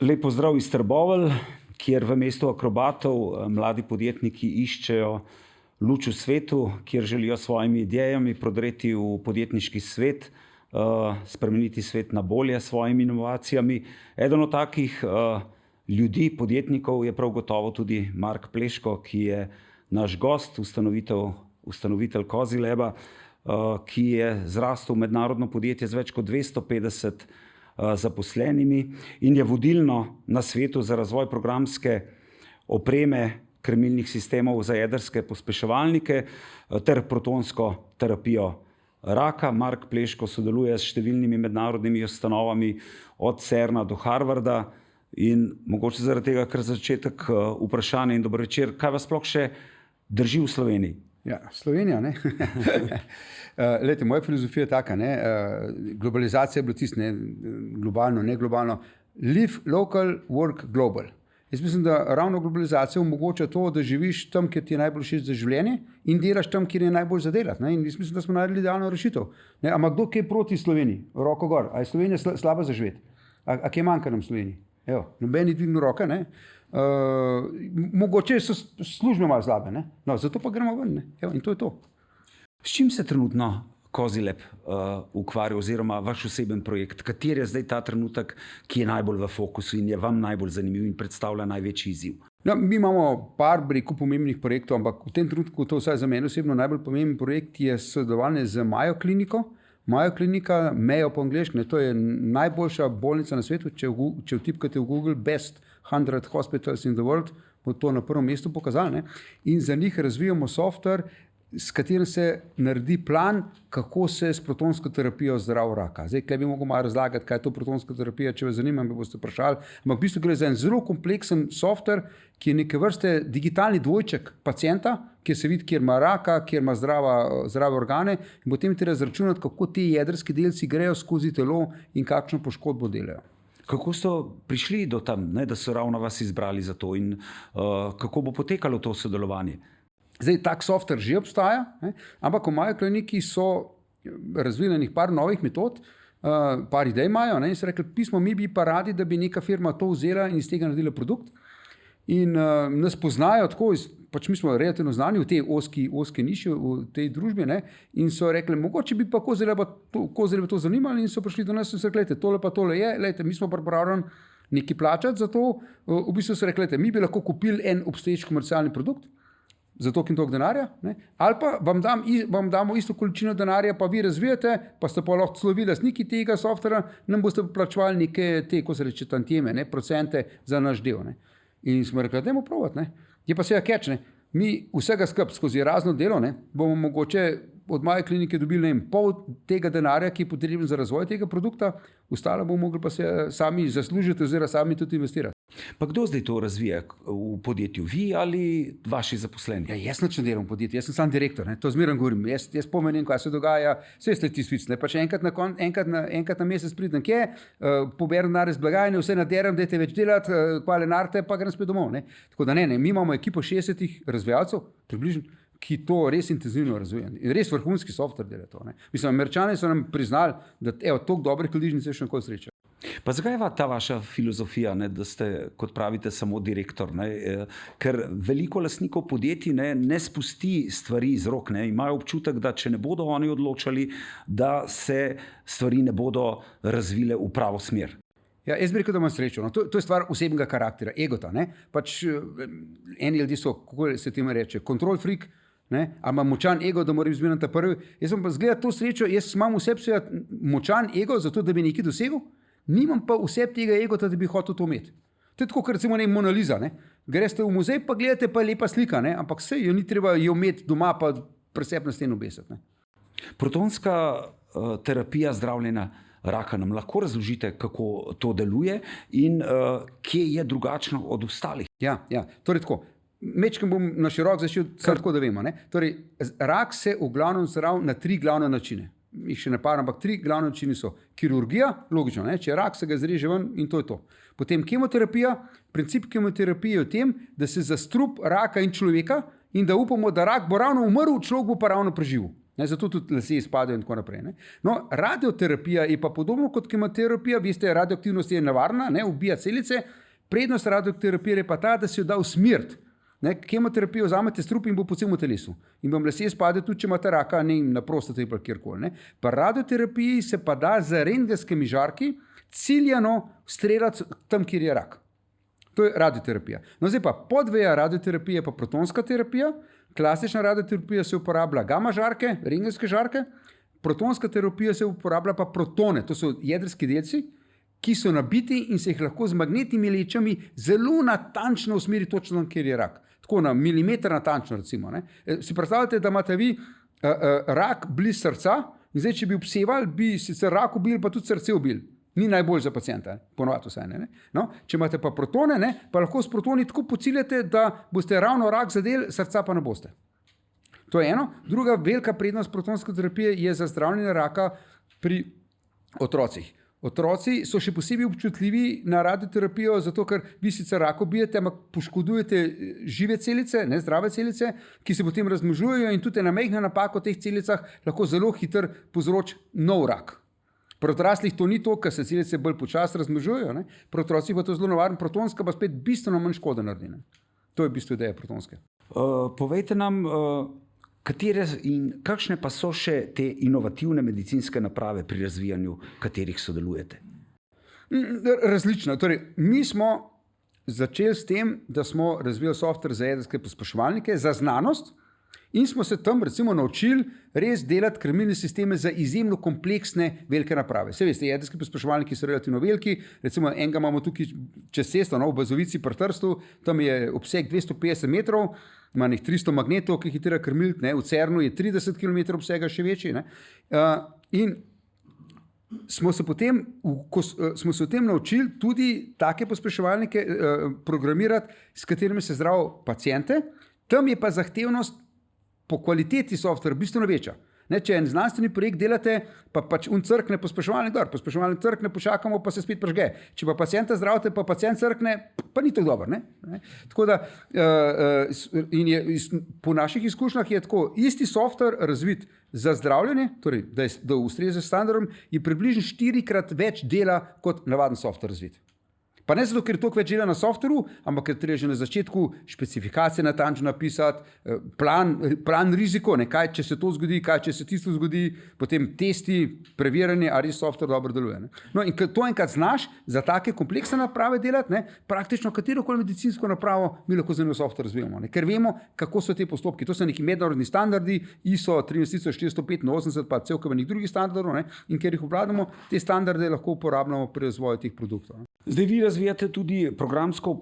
Lep pozdrav iz Trbovelj, kjer v mestu akrobatov mladi podjetniki iščejo luč v svetu, kjer želijo s svojimi idejami prodreti v podjetniški svet, spremeniti svet na bolje s svojimi inovacijami. Eden od takih ljudi, podjetnikov je prav gotovo tudi Mark Pleško, ki je naš gost, ustanovitelj Kozilaba, ki je zrastel v mednarodno podjetje z več kot 250 zaposlenimi in je vodilno na svetu za razvoj programske opreme krmilnih sistemov za jedrske pospeševalnike ter protonsko terapijo raka. Mark Pleško sodeluje s številnimi mednarodnimi ustanovami od CERN-a do Harvarda in mogoče zaradi tega, kar začetek vprašanja in dober večer, kaj vas sploh še drži v Sloveniji? Ja, Slovenija, ne? Lejte, moja filozofija je taka, ne? Globalizacija je bila tisto, ne? Globalno, ne globalno. Live local, work global. Jaz mislim, da ravno globalizacija omogoča to, da živiš tam, kjer ti je najbolj všeč za življenje in delaš tam, kjer je najbolj za delati. In jaz mislim, da smo naredili idealno rešitev. Ampak kdo kaj proti Sloveniji? Roko gor. A je Slovenija slaba za živeti? A kje manjka nam Sloveniji? Evo, noben je dvignil roke, ne? Mogoče so službe malo slabe, ne? No, zato pa gremo ven, ne? Evo, in to je to. S čim se trenutno Kozilab ukvarja oziroma vaš oseben projekt? Kateri je zdaj ta trenutek, ki je najbolj v fokusu in je vam najbolj zanimiv in predstavlja največji izziv? No, mi imamo par pomembnih projektov, ampak v tem trenutku to vsaj za mene osebno najbolj pomemben projekt je sodelovanje z Mayo kliniko. Mayo klinika, Mayo po angleško, to je najboljša bolnica na svetu. Če vtipkate v Google Best 100 Hospitals in the World, bo to na prvem mestu pokazali, ne? In za njih razvijamo software, s katerim se naredi plan, kako se s protonsko terapijo zdravi raka. Zdaj, tukaj bi mogel malo razlagati, kaj je to protonska terapija, če vas zanima, me boste vprašali. Ampak v bistvu gre za en zelo kompleksen software, ki je neke vrste digitalni dvojček pacienta, kjer se vidi, kjer ima raka, kjer ima zdrave organe, in potem treba izračunati, kako ti jedrski delci grejo skozi telo in kakšno poškodbo delajo. Kako so prišli do tam, ne, da so ravno vas izbrali za to in kako bo potekalo to sodelovanje? Zdaj, tak software že obstaja, ne? Ampak v Mayo kliniki so razvili par novih metod, par idej imajo, ne? In so rekli, pismo, mi bi pa radi, da bi neka firma to vzela in iz tega naredila produkt. In nas poznajo tako, pač mi smo relativno znani v tej ozki niši, v tej družbi, ne? In so rekli, mogoče bi pa Kozilaba to zanimali in so prišli do nas in so rekli, tole pa tole je, lejte, mi smo pripravljeni nekaj plačati za to. V bistvu so rekli, mi bi lahko kupili en obstoječ komercialni produkt, za toliko in toliko denarja, ne? Ali pa vam damo isto količino denarja, pa vi razvijate, pa ste pa lahko celo lastniki tega softvera, nam boste plačevali neke te, ko se reče, tantieme, ne? Procente za naš del. Ne? In smo rekli, dajmo probati. Ne? Je pa seveda catch, ne? Mi vsega skupaj skozi razno delo, ne, bomo mogoče od Mayo klinike dobili pol tega denarja, ki je potreben za razvoj tega produkta, ostalo bomo mogli pa se sami zaslužiti oziroma sami tudi investirati. Pa kdo zdaj to razvija v podjetju? Vi ali vaši zaposleni? Ja, jaz nič ne delam v podjetju, jaz sem sam direktor, ne? To zmeraj govorim. Jaz pomenim, kaj se dogaja, vse ste ti svic, ne? Pa še enkrat na mesec pridem kje, poberem denar iz blagajne, vse naderem, dajte več delati, hvale narte, pa grem spet domov. Ne? Tako da ne, mi imamo ekipo 60 razvijalcev, približno, ki to res intenzivno razvijajo. In res vrhunski software dela to. Ne? Mislim, Američani so nam priznali, da toliko dobrih ljudi niso še nikoli srečali. Pa zakaj je ta vaša filozofija, ne, da ste, kot pravite, samo direktor? Ne? Ker veliko lastnikov podjetij ne spusti stvari iz rok, ne? Imajo občutek, da če ne bodo oni odločali, da se stvari ne bodo razvile v pravo smer. Ja, jaz bi rekel, da imam srečo. No, to je stvar osebnega karaktera, egota. Ne? Pač eni ljudje so, kako se temu reče, control freak, ne? Ali ima močan ego, da moram izbirati prvi. Jaz sem pa zgleda to srečo, jaz imam v sebi močan ego, zato da bi nekaj dosegel. Nimam pa vse tega egota, da bi hotel to imeti. To je tako, kot recimo Mona Lisa. Ne? Greste v muzej, pa gledate, pa je lepa slika, ne? Ampak se jo ni treba jo imeti doma, pa pri sebi na stenu obesiti. Protonska terapija zdravljenja raka, nam lahko razložite, kako to deluje in kje je drugačno od ostalih? Ja, torej tako. Mečkam bom na širok začel, tako da vemo. Ne? Torej, rak se v glavnem zdravi na 3 glavne načine. Jih še ne par, ampak 3 glavne načine so kirurgija, logično, ne? Če je rak, se ga zreže ven in to je to. Potem kemoterapija, princip kemoterapije je v tem, da se zastrup raka in človeka in da upamo, da rak bo ravno umrl, človek bo pa ravno preživel. Ne, zato tudi lasje izpadajo in tako naprej. Ne. No, radioterapija je pa podobno kot kemoterapija, veste, radioaktivnost je nevarna, ne, ubija celice, prednost radioterapije je pa ta, da se jo da usmeriti. Kemoterapijo vzamete strup in bo po celem telesu. In vam lasje izpade tudi, če imate raka, ne na prostati ali kjerkoli. Pa radioterapiji se pa da z rentgenskimi žarki ciljano streljati tam, kjer je rak. To je radioterapija. No, zdaj pa podveja radioterapije pa protonska terapija. Klasična radioterapija se uporablja gama žarke, rentgenske žarke, protonska terapija se uporablja pa protone, to so jedrski delci, ki so nabiti in se jih lahko z magnetnimi lečami zelo natančno usmeri točno tam, kjer je rak. Tako na milimeter natančno, recimo. Ne. Si predstavljate, da imate vi rak blizu srca in zdaj, če bi obsevali, bi sicer rak ubil, pa tudi srce ubil. Ni najbolj za pacienta, ponovadi vsaj ne. No, če imate pa protone, ne, pa lahko s protoni tako pociljate, da boste ravno rak zadeli, srca pa ne boste. To je eno. Druga velika prednost protonske terapije je za zdravljenje raka pri otrocih. Otroci so še posebej občutljivi na radioterapijo, zato ker vi sicer rak ubijete, ampak poškodujete žive celice, ne zdrave celice, ki se potem razmnožujejo in tudi ena majhna napaka v teh celicah lahko zelo hitro povzroči nov rak. Pri odraslih to ni to, ker se celice bolj počasi razmnožujejo, ne? Pri otrocih pa to zelo nevarno, protonska pa spet bistveno manj škode naredi. Ne? To je v bistvu ideja protonske. Povejte nam, katere in kakšne pa so še te inovativne medicinske naprave, pri razvijanju katerih sodelujete? Različno. Torej, mi smo začeli s tem, da smo razvijali software za jedrske pospeševalnike, za znanost, in smo se tam recimo naučili res delati krmilne sisteme za izjemno kompleksne velike naprave. Saj veste, jedrski pospeševalniki so relativno veliki, recimo enega imamo tukaj čez cesto, no, v Bazovici pri Trstu, tam je obseg 250 metrov, ima 300 magnetov, ki hitira krmilt, ne, v Cernu je 30 km obsega še večji. Ne. In smo se potem, smo se o tem naučili tudi take pospeševalnike programirati, s katerimi se zdravijo paciente. Tam je pa zahtevnost po kvaliteti software bistveno večja. Ne, če en znanstveni projekt delate, pa pač crkne pospeševalnik dol, pospeševalnik crkne, počakamo, pa se spet prižge. Če pa pacienta zdravite, pa pacient crkne, pa ni tako dobro. Ne? Tako da, po naših izkušnjah je tako, isti software razvit za zdravljenje, torej da ustreza standardom, je približno 4-krat več dela kot navaden software razvit. Pa ne zato, ker je toliko več dela na softveru, ampak ker treba že na začetku specifikacije natančno napisati, plan riziko, ne, kaj če se to zgodi, kaj če se tisto zgodi, potem testi, preverjanje, ali softver dobro deluje. Ne. No in to enkrat znaš za take kompleksne naprave delati, ne, praktično katerokoli medicinsko napravo mi lahko za njo softver razvijamo, ne, ker vemo, kako so te postopki. To so neki mednarodni standardi, ISO 13485, pa cel kup drugih standardov, ne, in ker jih obvladamo, te standarde lahko uporabljamo pri razvoju teh produktov. Ne. Zdaj vi razvijate tudi programsko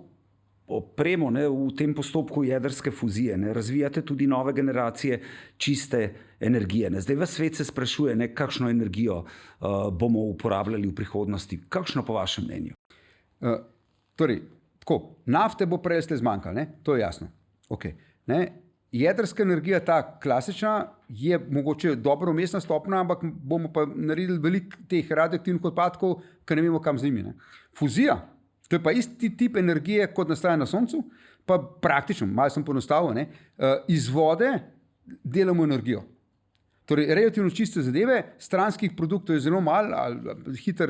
opremo, ne, v tem postopku jedrske fuzije, ne, razvijate tudi nove generacije čiste energije. Ne. Zdaj ves svet se sprašuje, ne, kakšno energijo bomo uporabljali v prihodnosti. Kakšno po vašem mnenju? Torej, tako, nafte bo prej zmanjkalo, ne, to je jasno. Okay. Ne, jedrska energija, ta klasična, je mogoče dobro vmesna stopnja, ampak bomo pa naredili veliko teh radioaktivnih odpadkov, ker ne vemo, kam z njimi. Ne. Fuzija, to je pa isti tip energije, kot nastaja na Soncu, pa praktično, malo sem poenostavil, ne, iz vode delamo energijo. Torej, relativno čiste zadeve, stranskih produktov je zelo malo, hitro,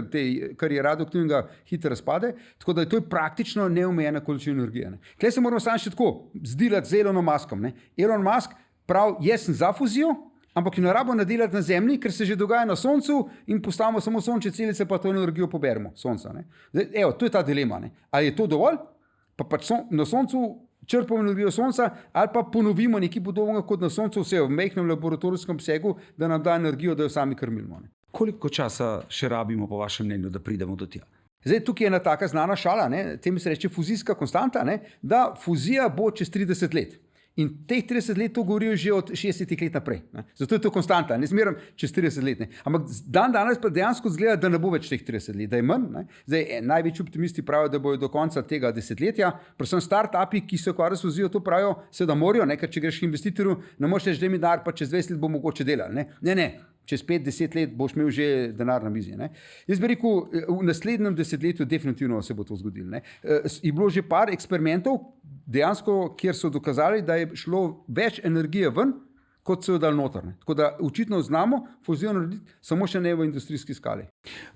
kar je radioaktivnega, hitro razpade, tako da to je praktično neomejena količina energije. Ne. Tukaj se moramo samo še tako zdilati z Elonom Muskom. Ne. Elon Musk pravi, jaz sem za fuzijo, ampak jo ne rabimo nadelati na Zemlji, ker se že dogaja na Soncu in postavimo samo sončne celice, pa to energijo poberemo Sonca. Ne. Zdaj, evo, to je ta dilema. Ne. Ali je to dovolj? Pa pač na Soncu črpamo energijo Sonca, ali pa ponovimo nekaj podobnega kot na Soncu, vse v majhnem laboratorijskem obsegu, da nam da energijo, da jo sami krmimo. Ne. Koliko časa še rabimo, po vašem mnenju, da pridemo do tja? Zdaj, tukaj je ena taka znana šala, ne, tem se reče fuzijska konstanta, ne, da fuzija bo čez 30 let. In teh 30 let to govorijo že od 60 let naprej. Ne. Zato je to konstanta, ne zmeram čez 30 let. Ne. Ampak danes pa dejansko zgleda, da ne bo več teh 30 let, da je manj. Ne. Zdaj, največji optimisti pravijo, da bojo do konca tega desetletja, predvsem start-upi, ki se ukvarjajo s fuzijo, to pravijo, seveda morajo, ne, ker če greš k investitorju, ne moreš reči, da mi denar, pa čez 20 let bo mogoče delati. Ne. Čez 5-10 let boš imel že denar na mizi. Ne. Jaz bi rekel, v naslednjem desetletju definitivno se bo to zgodilo. Ne. Je bilo že par eksperimentov, dejansko, kjer so dokazali, da je šlo več energije ven kot so jo dali noter. Tako da očitno znamo fuzijo narediti, samo še ne v industrijski skali.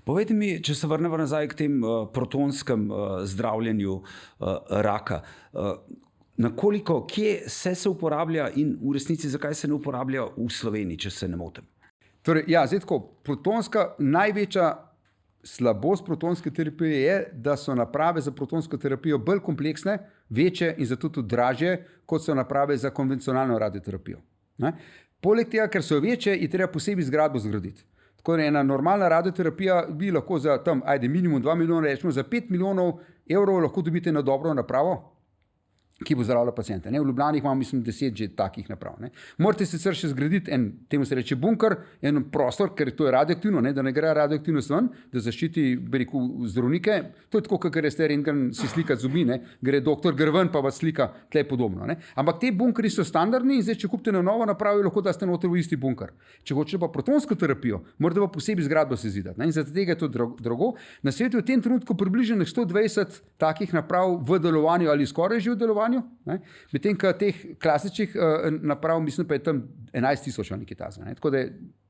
Povejte mi, če se vrnemo nazaj k tem protonskem zdravljenju raka. Kje se uporablja in v resnici zakaj se ne uporablja v Sloveniji, če se ne motim? Torej, ja, zdaj tako, največja slabost protonske terapije je, da so naprave za protonsko terapijo bolj kompleksne, večje in zato tudi dražje, kot so naprave za konvencionalno radioterapijo. Ne? Poleg tega, ker so večje, je treba posebej zgradbo zgraditi. Tako da ena normalna radioterapija bi lahko za tam, minimum 2 milijona, rečemo, za 5 milijonov evrov lahko dobite na dobro napravo, ki bo zdravila paciente. V Ljubljani imamo, mislim, 10 že takih naprav. Morate sicer še zgraditi temu se reče bunker, en prostor, ker to je radioaktivno, da ne gre radioaktivnost ven, da zaščiti, bi rekel, zdravnike. To je tako, kot greste rentgen si slikati zubi, gre doktor ven pa vas slika, tle podobno. Ampak te bunkeri so standardni in zdaj, če kupite na novo napravo, lahko daste noter v isti bunker. Če hočete pa protonsko terapijo, morate pa posebej zgradbo sezidati. In zaradi tega je to drago. Na svetu je v tem trenutku približno 120 takih naprav v delovanju ali skoraj že v delovanju. Medtem, ko teh klasičnih naprav, mislim, pa je tam 11,000 ali nekaj takega. Tako da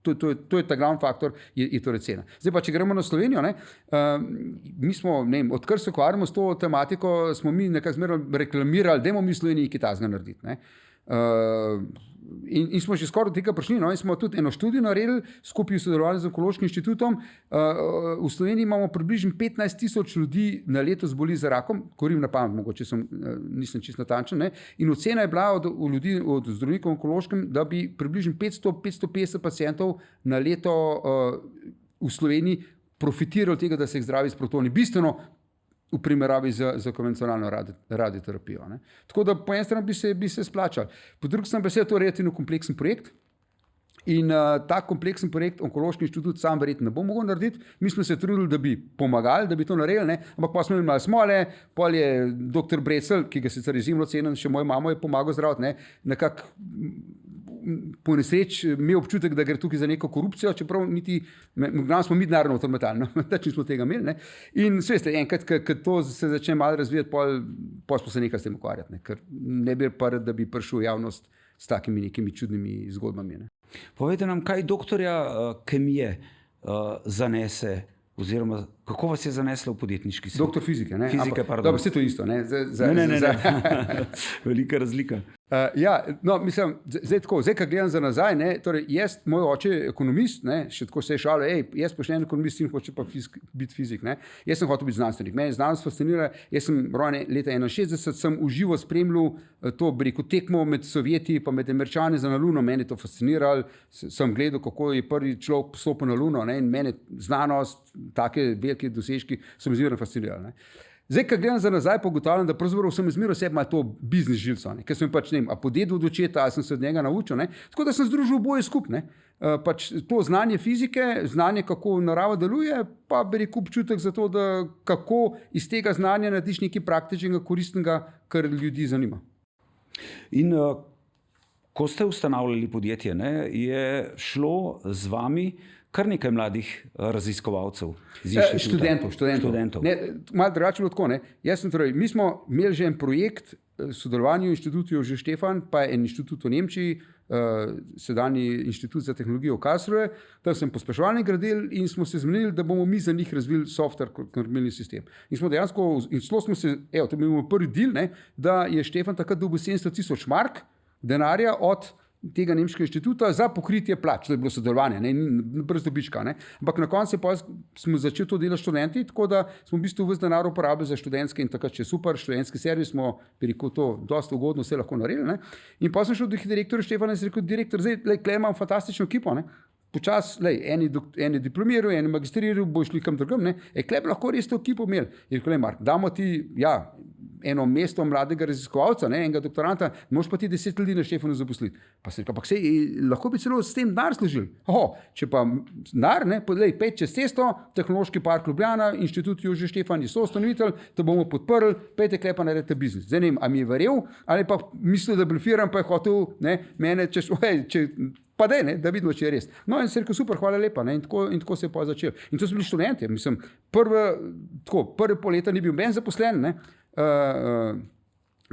to je ta glavni faktor, je torej cena. Zdaj pa, če gremo na Slovenijo, mi smo, odkar se ukvarjamo s to tematiko, smo mi nekako zmeraj reklamirali, da bomo mi v Sloveniji nekaj takega narediti. In smo že skoraj do tega prišli. In smo tudi eno študijo naredili skupaj v sodelovanju z Onkološkim inštitutom. V Sloveniji imamo približno 15,000 ljudi na leto zboli za rakom, govorim na pamet, mogoče nisem čisto natančen. In ocena je bila od zdravnikov v Onkološkem, da bi približno 500-550 pacientov na leto v Sloveniji profitirali od tega, da se jih zdravi s protoni. Bistveno v primeravi z konvencionalno radioterapijo. Tako da po eni strani bi se splačali. Po drugi strani pa je to relativno kompleksen projekt in ta kompleksen projekt Onkološki inštitut sam verjetno ne bo mogel narediti. Mi smo se trudili, da bi pomagali, da bi to naredili, ampak pa smo imeli malo smole, pol je dr. Brecelj, ki ga sicer izjemno cenim, še moja mama je pomagal zdraviti, nekako po nesreči imel občutek, da gre tukaj za neko korupcijo, čeprav niti, smo mi denarno avtomatalno, tač nismo tega imeli. In veste, enkrat, ko to se začne malo razvijati, pol smo se nekaj s tem ukvarjati, ker ne bi da bi prišel v javnost s takimi nekimi čudnimi zgodbami. Povejte nam, kaj doktorja kemije zanese, oziroma kako vas je zaneslo v podjetniški svet? Doktor fizike. Fizike, pardon. Dobro, vse to isto. Ne. Velika razlika. Zdaj, ko gledam za nazaj, torej moj oče je ekonomist, še tako se je šalil, jaz pošten ekonomist in hoče pa biti fizik. Jaz sem hotel biti znanstvenik. Mene je znanost fascinirala. Jaz sem rojen leta 61, sem uživo spremljal to tekmo med Sovjeti in med Američani za na Luno. Mene je to fasciniralo. Sem gledal, kako je prvi človek stopil na Luno in mene znanost, take velike dosežki so me zmerno fascinirali. Zdaj, ko gledam za nazaj, pa ugotavljam, da pravzaprav sem izmeril sebi to biznis žilco, ker sem pač, podedel od očeta, ali sem se od njega naučil, tako da sem združil oboje skupaj. Pač to znanje fizike, znanje, kako narava deluje, pa bi rekel občutek za to, da kako iz tega znanja narediš nekaj praktičnega, koristnega, kar ljudi zanima. In ko ste ustanavljali podjetje, je šlo z vami kar nekaj mladih raziskovalcev. Študentov. Malo drugače bilo tako. Mi smo imeli že en projekt v sodelovanju inštitutu Jožef Stefan, pa en inštitut v Nemčiji, sedanji inštitut za tehnologijo v Karlsruhe. Tam sem pospeševalnik gradil in smo se zmenili, da bomo mi za njih razvili software, krmilni sistem. In smo dejansko, to je bil prvi deal, da je Stefan takrat dobil 700,000 mark denarja od tega nemškega inštituta za pokritje plač. To je bilo sodelovanje, brez dobička. Ampak na koncu smo začeli to delati študenti, tako da smo v bistvu ves denar uporabili za študentske in takrat, če je super, študentski servis smo, bi rekel, to dosta ugodno vse lahko naredili. In pa sem šel do direktorja Štefana in sem rekel, direktor, zdaj, tukaj imam fantastično ekipo, počas, eni diplomiral, eni magistriral, bo šli kam drugam, klep lahko res to ekipo imeli. Je rekel, Mark, damo ti, eno mesto mladega raziskovalca, enega doktoranta, moš pa ti 10 ljudi na Štefanu zaposliti. Pa sem rekel, ampak lahko bi celo s tem denar služili. Če pa denar, pejte čez cesto, Tehnološki park Ljubljana, inštitut Jožef Stefan je soustanovitelj, to bomo podprli, pejte klepa naredite biznis. Zdaj ne vem, a mi je verjel, ali pa mislil, da blefiram, pa je hotel mene, pa da vidimo, če je res. No in se rekel, super, hvala lepa. In tako se je pa začel. In to so bili študenti. Mislim, prve pol leta ni bil ben zaposlen,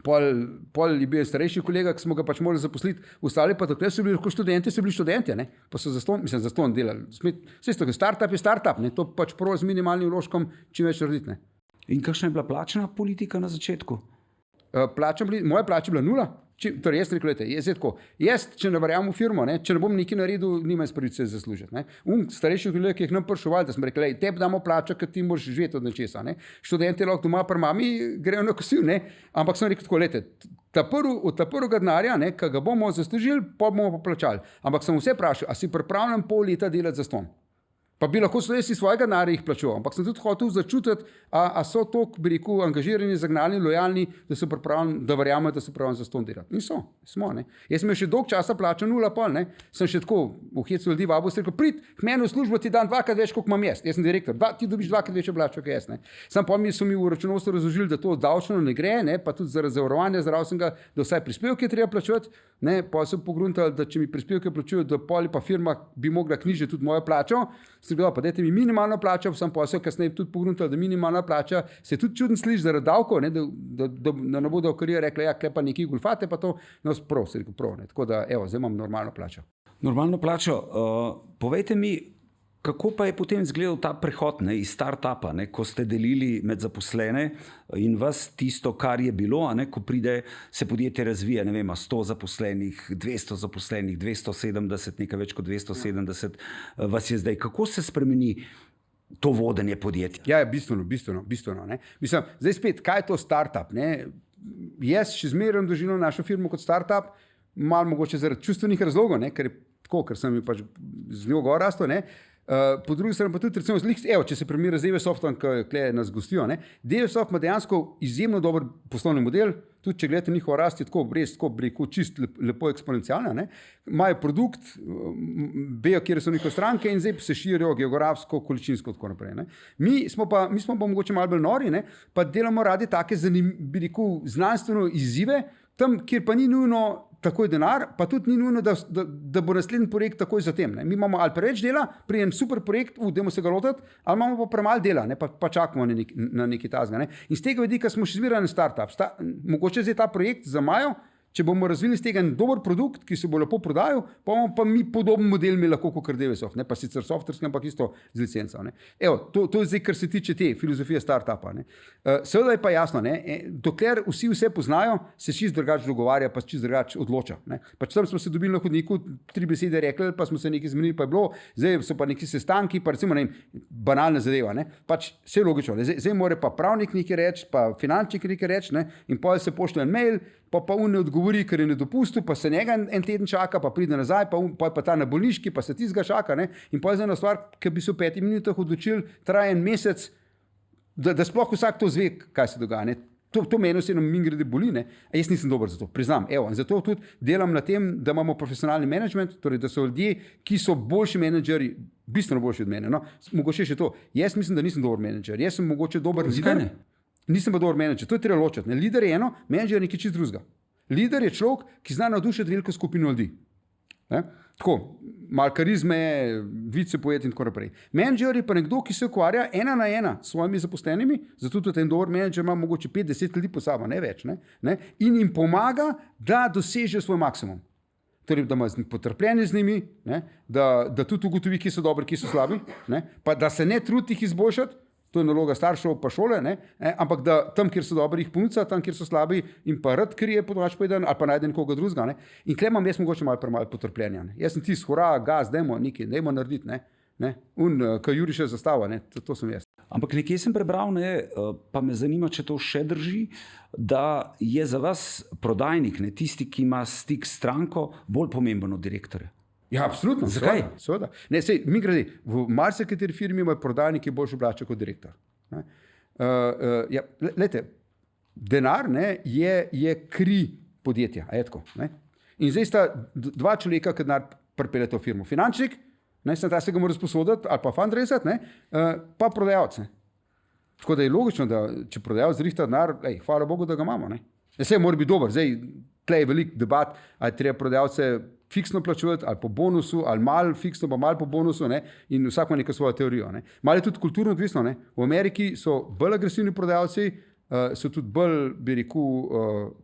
Pol je bil starejši kolega, ki smo ga pač morali zaposliti, ostali pa takrat so bili lahko študenti, ne? Pa so zastonj delali. Vse to, startup je startup, ne? To pač prvo z minimalnim vložkom čim več narediti. Ne? In kakšna je bila plačna politika na začetku? Moja plača je bila 0. Torej, jaz rekel, jaz, če ne verjamem v firmo, ne, če ne bom nekaj naredil, nimam pravice zaslužiti. Starejši kolega, ki jih nam prišoval, da smo rekli, tebi damo plačo, ker ti moraš živeti od nečesa. Ne. Študenti lahko doma pri mami grejo na kosil, ne. Ampak sem rekel tako, od ta prvega denarja, ki ga bomo zaslužili, pa bomo pa plačali. Ampak sem vse vprašal, a si pripravljen pol leta delati zastonj? Pa bi lahko slovenci svojega denarja jih plačal, ampak sem tudi hotel začutiti, a so toliko, bi rekel, angažirani, zagnani, lojalni, da so pripravljeni, da verjamejo, da so pripravljeni zastonj delati. In smo. Ne. Jaz sem še dolg časa plačal 0,5, ne. Sem še tako v hecu ljudi vabil, sem rekel, prid k meni v službo, ti dan dvakrat več, kot imam jaz. Jaz sem direktor, ti dobiš dvakrat večjo plačo, kot jaz. Ne. Sam pa mi so mi v računovodstvu razložili, da to davčno ne gre, ne, pa tudi zaradi zavarovanja zdravstvenega, da vsaj prispevke treba plačati, ne, pa so pogruntali, da če mi prispevke plačujejo, da pol pa firma bi mogla knjižiti tudi mojo plačo. Pa dajte mi minimalno plačo, sem posel kasneje tudi pogruntali, da minimalna plača se tudi čudno sliši zaradi davkov, da ne bodo v karieri rekli, ja, klepa neki golfate, pa to, no, prav, se rekel prav. Tako da, evo, zdaj imam normalno plačo. Normalno plačo. Povejte mi, kako pa je potem izgledal ta prehod iz startupa, ko ste delili med zaposlene in vas tisto, kar je bilo, ko pride, se podjetje razvija, ne vem, 100 zaposlenih, 200 zaposlenih, 270, nekaj več kot 270 vas je zdaj. Kako se spremeni to vodenje podjetja? Ja, bistveno. Ne? Mislim, zdaj spet, kaj je to startup? Ne? Jaz še zmeraj doživljam našo firmo kot startup, malo mogoče zaradi čustvenih razlogov, ne? Ker sem jo pač z njo gor rastel, ne? Po drugi strani pa tudi, recimo, če se primerja z DVSoftom, ki nas gostijo. DVSoft ima dejansko izjemno dober poslovni model, tudi če gledate njihov rast, je tako res, čist lepo eksponencialna. Imajo produkt, vejo, kje so njihove stranke in zdaj se širijo geografsko, količinsko in tako naprej. Mi smo pa mogoče malo bolj nori, pa delamo radi take znanstveno izzive, tam, kjer pa ni nujno takoj denar, pa tudi ni nujno, da bo naslednji projekt takoj zatem. Mi imamo ali preveč dela, pri en super projekt, dajmo se ga lotiti, ali imamo pa premalo dela, pa čakamo na neki tazga. In z tega vidika smo še zmeraj startup. Mogoče zdaj ta projekt za Majo, če bomo razvili z tega en dober produkt, ki se bo lepo prodajal, pa bomo pa mi podoben model imeli lahko kot DVSoft, pa sicer softverski, ampak isto z licenco. Evo, to je zdaj, kar se tiče te filozofije startupa. Seveda je pa jasno, dokler vse poznajo, se čisto drugače dogovarja, pa čisto drugače odloča. Pač tam smo se dobili na hodniku, 3 besede rekli, pa smo se nekaj zmenili, pa je bilo, zdaj so pa neki sestanki, pa recimo banalna zadeva. Pač vse logično, zdaj mora pa pravnik nekaj reči, pa finančnik nekaj reči, in potem se pošlje en mail, pa on ne odgovori, ker je na dopustu, pa se njega en teden čaka, pa pride nazaj, pa ta na bolniški, pa se tizga čaka. In pa je za ena stvar, ki bi se v 5 minutah odločil, traja en mesec, da sploh vsak to zve, kaj se dogaja. To meni osebno mimogrede boli, jaz nisem dober za to, priznam. In zato tudi delam na tem, da imamo profesionalni management, torej da so ljudje, ki so boljši menedžeri, bistveno boljši od mene. No, mogoče še to. Jaz mislim, da nisem dober menedžer. Jaz sem mogoče dober lider. Nisem pa dober menedžer. To je treba ločiti. Lider je eno, menedžer je nekaj čist drugega. Lider je človek, ki zna navdušiti veliko skupino ljudi. Tako, malo karizme, vice pojeti in tako naprej. Menedžer je pa nekdo, ki se ukvarja 1 na 1 s svojimi zaposlenimi, zato tudi en dober menedžer ima mogoče 5-10 ljudi po sabo, ne več. In jim pomaga, da dosežejo svoj maksimum. Torej, da ima potrpljenje z njimi, da tudi ugotovi, kje so dobri, kje so slabi, pa da se ne trudi jih izboljšati. To je naloga staršev pa šole, ampak da tam, kjer so dobri, jih ponuca, tam, kjer so slabi, in pa rad krije podvač povedan, ali pa najde nekoga drugega. In klej imam jaz mogoče malo premalo potrpljenja. Jaz sem tisti, hura, gaz, dajmo narediti. Ko Juriša zastava, to sem jaz. Ampak nekje sem prebral, pa me zanima, če to še drži, da je za vas prodajnik, tisti, ki ima stik s stranko, bolj pomemben od direktorja. Ja, absolutno. Zakaj? Seveda. V marsikateri firmi ima prodajnik boljšo plačo kot direktor. Denar je kri podjetja. In zdaj sta 2 človeka, ki denar pripeljeta v firmo. Finančnik, ta se ga mora sposoditi, ali pa fundraisati, pa prodajalec. Tako da je logično, da če prodajalec zrihta denar, hvala Bogu, da ga imamo. Vse mora biti dober. Zdaj, tle je velik debat, ali treba prodajalce fiksno plačevati, ali po bonusu, ali malo fiksno, pa malo po bonusu, in vsak ima neko svojo teorijo. Malo je tudi kulturno odvisno. V Ameriki so bolj agresivni prodajalci, so tudi bolj, bi rekel,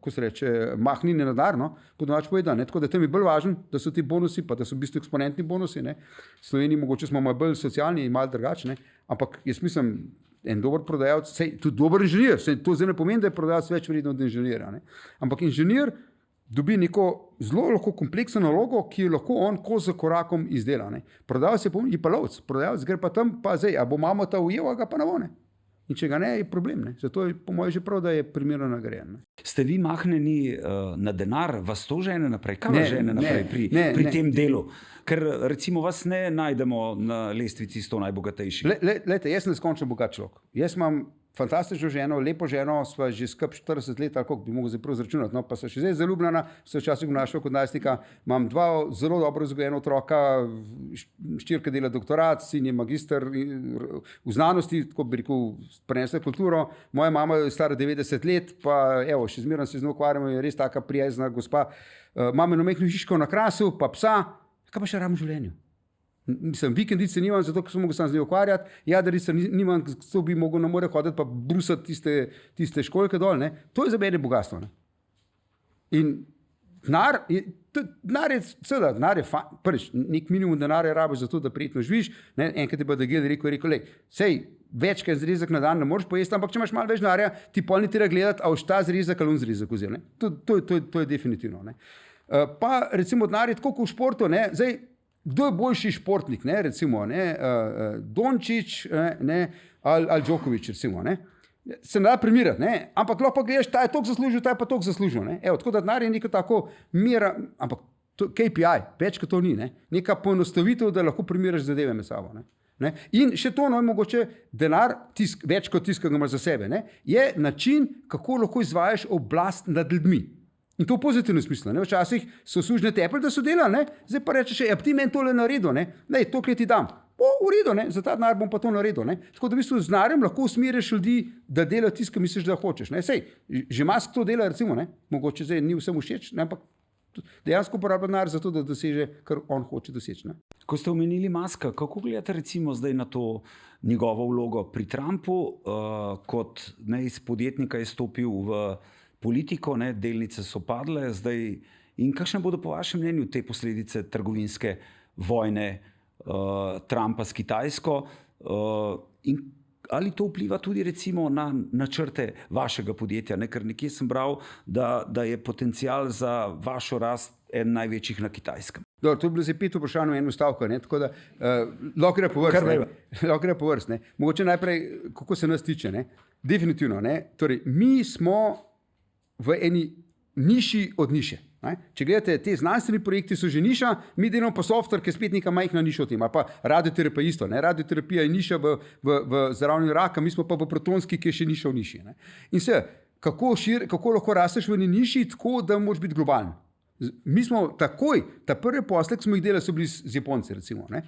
ko se reče, mahnine na dar, no, po domač povedano. Tako da tam je bolj važno, da so ti bonusi, pa da so v bistvu eksponentni bonusi. Ne. V Sloveniji mogoče smo malo bolj socialni in malo drugačni, ampak jaz mislim, en dober prodajalec, tudi dober inženir, to zdaj ne pomeni, da je prodajalec več vreden od inženirja. Ne. Ampak inženir dobi neko zelo lahko kompleksno nalogo, ki jo lahko on korak za korakom izdela. Ne. Prodajalec je pa lovec, prodajalec gre pa tam, pa zdaj, a bo mamo ta ujel, a ga pa ne bo. Ne. In če ga ne, je problem. Ne. Zato je po mojem že prav, da je primerno nagrajen. Ste vi mahneni na denar, vas to žene naprej? Kaj vas žene naprej pri tem delu? Ker recimo vas ne najdemo na lestvici 100 najbogatejših. Lejte, jaz sem neskončno bogat človek. Jaz imam fantastično ženo, lepo ženo, sva že skrb 40 let, ali koliko bi mogel zdaj prav izračunati, no, pa sva še zdaj zaljubljena, se včasih obnašala kot najstnika, imam 2 zelo dobro vzgojena otroka, štirka dela doktorat, sin je magister v znanosti, tako bi rekel, prenesla kulturo, moja mama je stara 90 let, pa evo, še zmeraj se z njo ukvarjamo, je res taka prijazna gospa, imam eno majhno hiško na Krasu, pa psa, kaj pa še rabim v življenju? Mislim, vikendice nimam, zato ker sem mogel sam z njim ukvarjati, jadrice nimam, zato bi mogel na more hoditi pa brusati tiste školjke dol. Ne. To je za mene bogatstvo. Ne. In denar je prvič, nek minimum denarja rabiš za to, da prijetno živiš. Ne. Enkrat je pa Degel rekel, sej, več kaj zrezek na dan ne moreš pojesti, ampak če imaš malo več denarja, ti pol ni treba gledati, a boš ta zrezek ali on zrezek vzel. To je definitivno. Ne. Pa recimo denar je tako kot v športu, ne. Zdaj, kdo je boljši športnik, ne, recimo, ne, Dončić, ne, ali Djokovic, recimo, ne. Se ne da primerjati, ne, ampak lahko gledaš, ta je toliko zaslužil, ta je pa toliko zaslužil, ne. Evo, tako da denar je neka tako mera, ampak KPI, več kot to ni, ne. Neka poenostavitev, da lahko primerjaš zadeve med sabo, ne. Ne. In še to, no, mogoče denar, več kot tisto, ki ga imaš za sebe, ne, je način, kako lahko izvajaš oblast nad ljudmi. In to v pozitivnem smislu. Ne? Včasih so služne tepli, da so delali, zdaj pa rečeš, ti meni tole naredil, ne, to ti dam. V redu, za ta denar bom pa to naredil. Ne? Tako da v bistvu z denarjem lahko usmeriš ljudi, da delajo tisto, kar misliš, da hočeš. Ne? Sej, že Musk to dela, recimo, ne? Mogoče zdaj ni vsem všeč, ne? Ampak dejansko uporablja denar za to, da doseže, kar on hoče doseči. Ne? Ko ste omenili Muska, kako gledate recimo zdaj na to njegovo vlogo pri Trumpu, kot iz podjetnika je stopil v politiko, ne, delnice so padle zdaj. In kakšne bodo po vašem mnenju te posledice trgovinske vojne Trumpa s Kitajsko? In ali to vpliva tudi recimo na načrte vašega podjetja? Ne? Ker nekje sem bral, da je potencial za vašo rast en največjih na Kitajskem. To je bilo zdaj 5 vprašanj v enem stavku, tako da lahko gre po vrsti. Mogoče najprej, kako se nas tiče. Ne? Definitivno. Ne? Torej, mi smo v eni niši od niše. Ne? Če gledate, te znanstveni projekti so že niša, mi delamo pa software, ki je spet neka majhna niša v tem. Pa radioterapija isto. Ne? Radioterapija je niša v zdravljenju raka, mi smo pa v protonski, ki je še niša v niši. Ne? In se, kako lahko rasteš v eni niši, tako da moraš biti globalen. Mi smo takoj, ta prvi posle, ki smo jih delali, so bili z Japonci, recimo. Ne?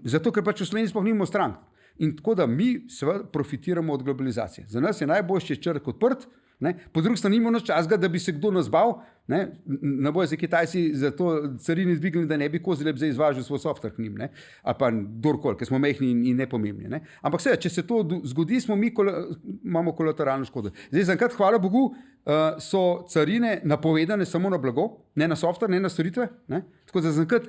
Zato, ker pač v Sloveniji sploh nimamo strank. In tako da mi seveda profitiramo od globalizacije. Za nas je najboljši črk odprt, ne? Po drugi strani nimamo noč časa, da bi se kdo nas bal, ne bojo se Kitajci za to carini dvignili, da ne bi Kozilep zdaj izvažal svoj software k njim, ne? Ali pa kdorkoli, ker smo mehni in nepomembni. Ne? Ampak seveda, če se to zgodi, imamo kolateralno škodo. Zdaj, zaenkrat, hvala Bogu, so carine napovedane samo na blago, ne na software, ne na storitve. Ne? Tako da zaenkrat,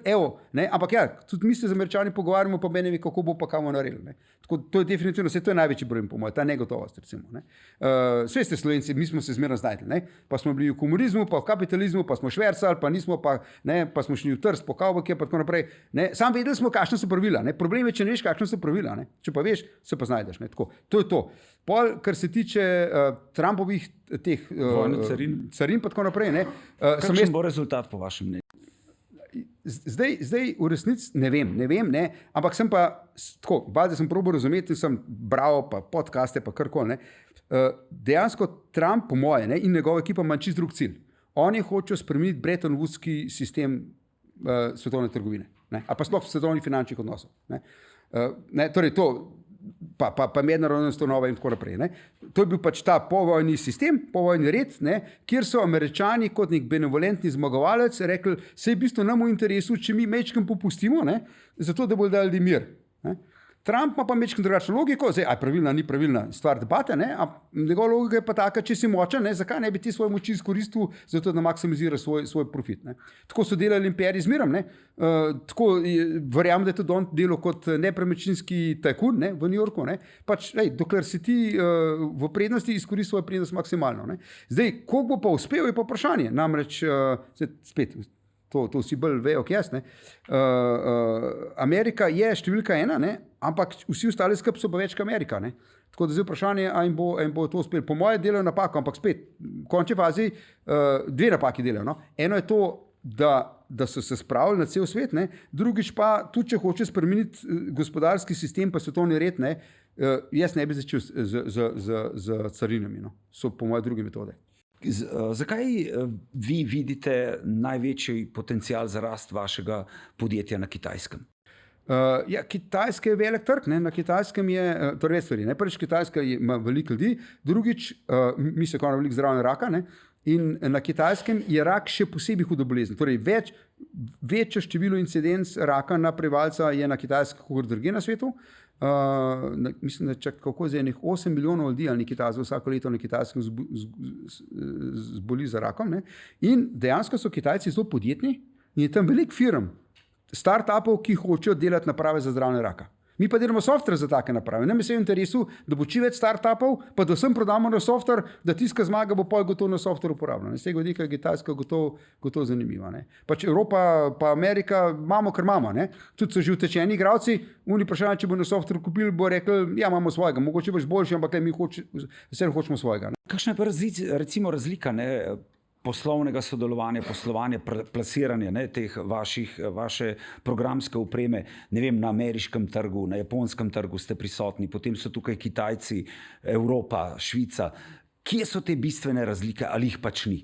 ampak ja, tudi mi se z Američani pogovarjamo, pa meni ve, kako bo pa kamo naredili. Tako to je definitivno, to je največji problem po mojem, ta negotovost, recimo. Ne? Sve ste Slovenci, mi smo se zmerno znajdli, ne? Pa smo bili v komunizmu, pa v kapitalizmu, pa smo švercali, pa nismo, pa smo šli v Trst, po kavbake, pa tako naprej. Ne? Sam vedeli smo, kakšne so pravila. Ne? Problem je, če ne veš, kakšne so pravila. Ne? Če pa veš, se pa znajdeš. Ne? Tako, to je to. Pol, kar se tiče Trumpovih teh carin, pa tako naprej. Kakšen bo rezultat po vašem mnenju? Zdaj v resnici ne vem, ampak sem pa tako, da sem probal razumeti, sem bral pa podcaste, pa karkoli. Dejansko Trump, po moje, in njegova ekipa ima čist drug cilj. Oni hočejo spremeniti Bretton Woodski sistem svetovne trgovine, ali pa sploh svetovnih finančnih odnosov. Torej to, pa mednarodna ustanova in tako naprej. Ne. To je bil pač ta povojni sistem, povojni red, kjer so Američani kot nek benevolentni zmagovalec rekli, se je v bistvu nam v interesu, če mi mečkem popustimo, zato da bodo dali mir. Ne. Trump ima pa mečkim drugačno logiko, zdaj, aj pravilna, ni pravilna stvar debate, njegova logika je pa taka, če si močen, zakaj ne bi ti svoje moči izkoristil, zato da maksimizira svoj profit. Tako so delali imperiji z mirom, tako verjamem, da je tudi on delal kot nepremičninski tajkun v New Yorku, pač, dokler si ti v prednosti, izkoristi svojo prednost maksimalno. Zdaj, koliko bo pa uspel, je pa vprašanje, namreč spet, to vsi bolj vejo, kje jaz. Amerika je številka 1, ampak vsi ostali skupaj so pa več kot Amerika. Tako da zdaj vprašanje, a jim bo to uspelo. Po moje delajo napako, ampak spet, v končni fazi dve napaki delajo. No? Eno je to, da so se spravili na cel svet, drugič pa, tudi če hoče spremeniti gospodarski sistem pa svetovni red, jaz ne bi začel z carinami. So po moje druge metode. Zakaj vi vidite največji potencial za rast vašega podjetja na Kitajskem? Kitajska je velik trg, na Kitajskem je torej več stvari. Prvič, Kitajska ima veliko ljudi, drugič, mi se veliko zdravljenja raka, in na Kitajskem je rak še posebej hudo bolezen. Torej, večje število incidenc raka na prebivalca je na Kitajskem kot drugje na svetu. Mislim, da kako z enih 8 milijonov ljudi ali Kitajcev vsako leto na Kitajskem zboli za rakom. In dejansko so Kitajci zelo podjetni in je tam veliko firm, start-upov, ki hočejo delati naprave za zdravljenje raka. Mi pa delamo software za take naprave. Nam je v interesu, da bo čim več start-upov, pa da vsem prodamo na software, da tiska zmaga bo pol gotovo na software uporabljen. Z tega vidika je Kitajska gotovo zanimiva. Pač Evropa pa Amerika imamo, kar imamo. Tudi so že utečeni igralci, oni vprašanje, če bo na software kupili, bo rekli, ja, imamo svojega, mogoče boš boljši, ampak mi vse hočemo svojega. Kakšna je pa recimo razlika, poslovnega sodelovanja, poslovanja, plasiranja vaše programske opreme, ne vem, na ameriškem trgu, na japonskem trgu ste prisotni, potem so tukaj Kitajci, Evropa, Švica. Kje so te bistvene razlike ali jih pač ni?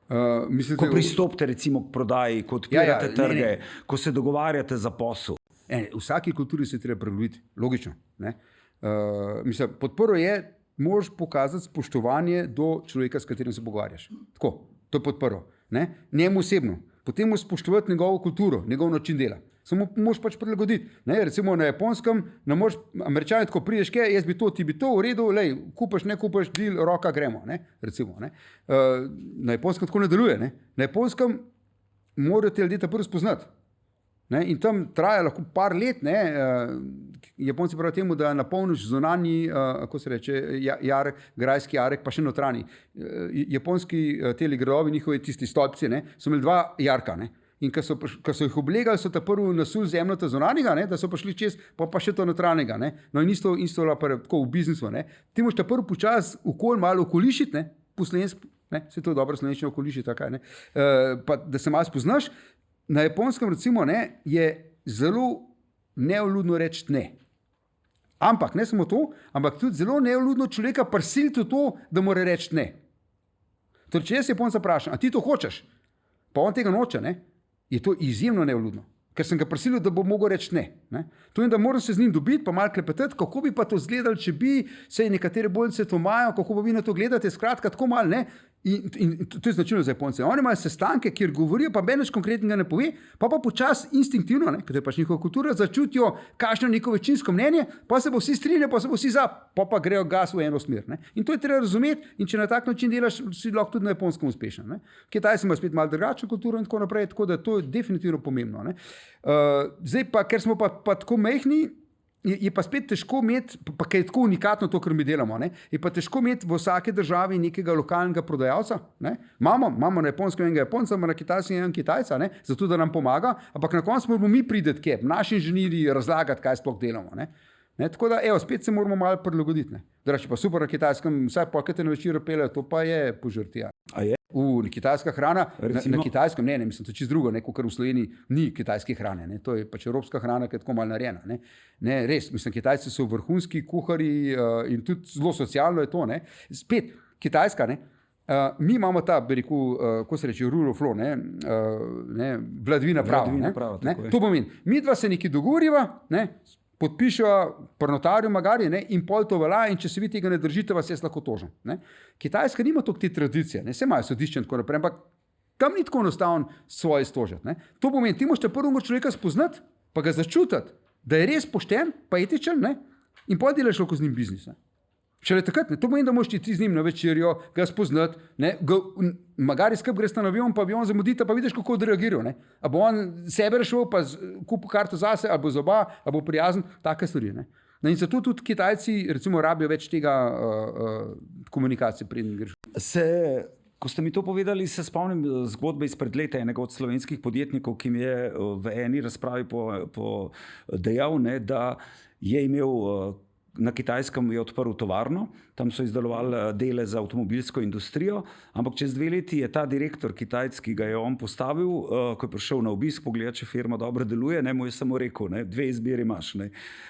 Ko pristopite recimo k prodaji, ko odpirate trge, ko se dogovarjate za posel? V vsaki kulturi se treba prilagoditi, logično. Podporo je, moraš pokazati spoštovanje do človeka, s katerim se pogovarjaš. Tako, to je podprlo. Njemu osebno. Potem moraš spoštovati njegovo kulturo, njegov način dela. Samo moraš pač prilagoditi. Recimo na Japonskem, Američani tako prideš, jaz bi to, ti bi to, v redu, kupaš, ne kupaš, deal, roka, gremo. Recimo, na Japonskem tako ne deluje. Na Japonskem morajo te ljudje prvo spoznati. In tam traja lahko par let, Japonci pravijo temu, da napolniš zunanji, kako se reče, jarek, grajski jarek, pa še notranji. Japonski teli gradovi, njihovi tisti stolpci, so imeli 2 jarka. In ko so jih oblegali, so ta prvo nasuli zemljo ta zunanjega, da so prišli čez, pa še to notranjega. No in isto tako v biznisu. Ti moraš ta prvo počas malo okolišiti, po slovensko, se to dobro slovenčno okolišiti, pa da se malo spoznaš. Na Japonskem recimo je zelo nevljudno reči ne. Ampak ne samo to, ampak tudi zelo nevljudno človeka prisiliti v to, da mora reči ne. Torej, če jaz Japonca vprašam, a ti to hočeš, pa on tega noče, je to izjemno nevljudno. Ker sem ga prisilil, da bo mogel reči ne. To je, da moram se z njim dobiti, pa malo klepetati, kako bi pa to izgledalo, če bi se nekatere bolnice to imajo, kako bi vi na to gledate, skratka, tako malo, In to je značilno za Japonce. Oni imajo sestanke, kjer govorijo, pa beneč konkretnega ne pove, pa počasi instinktivno, ker je pač njihova kultura, začutijo, kakšno je njihovo večinsko mnenje, pa se bo vsi strinjali, pa se bo vsi za, pa grejo gas v eno smer. In to je treba razumeti, in če na tak način delaš, si lahko tudi na Japonskem uspešen. Kitajci imajo spet malo drugačno kulturo in tako naprej, tako da to je definitivno pomembno. Zdaj pa, ker smo pa tako majhni, je pa spet težko imeti, pa kaj je tako unikatno to, kar mi delamo, je pa težko imeti v vsaki državi nekega lokalnega prodajalca. Imamo na Japonskem enega Japonca, imamo na Kitajskem enega Kitajca, zato da nam pomaga, ampak na koncu moramo mi priti kje, naši inženirji razlagati, kaj sploh delamo. Tako da, spet se moramo malo prilagoditi. Drugače pa super na Kitajskem, vsaj polkete na večer peljejo, to pa je požrtija. A je? Kitajska hrana, na Kitajskem, mislim, to je čisto drugo, kar v Sloveniji ni kitajske hrane, to je pač evropska hrana, ki je tako malo narejena. Res, mislim, Kitajci so vrhunski kuharji in tudi zelo socialno je to. Spet, Kitajska, mi imamo ta, bi rekel, ko se reče, rule of law, vladavina prava. To pomeni, mi dva se nekaj dogovoriva, podpišejo pri notarju magari, in pol to velja, in če se vi tega ne držite, vas jaz lahko tožim. Kitajska nima toliko te tradicije, se imajo sodišče in tako naprej, ampak tam ni tako enostavno svoje stožiti. To pomeni, ti moraš prvo človeka spoznati, pa ga začutiti, da je res pošten, pa etičen, ne? In potem delaš lahko z njim biznis. Ne? Šele takrat, ne? To pomeni, da moraš ti z njim na večerjo, ga spoznati, magari skrb greš na avion, pa avion zamudita, pa vidiš, kako odreagiral. A bo on sebe rešil, pa kupil karto zase, ali bo z oba, ali bo prijazen, take stvari. Ne? No in zato tudi Kitajci recimo rabijo več tega komunikacije, preden greš. Ko ste mi to povedali, se spomnim zgodbe izpred leta enega od slovenskih podjetnikov, ki mi je v eni razpravi dejal, da je imel na Kitajskem odprl tovarno, tam so izdelovali dele za avtomobilsko industrijo, ampak čez 2 leti je ta direktor Kitajc, ki ga je on postavil, ko je prišel na obisk pogledati, če firma dobro deluje, mu je samo rekel, 2 izbiri imaš,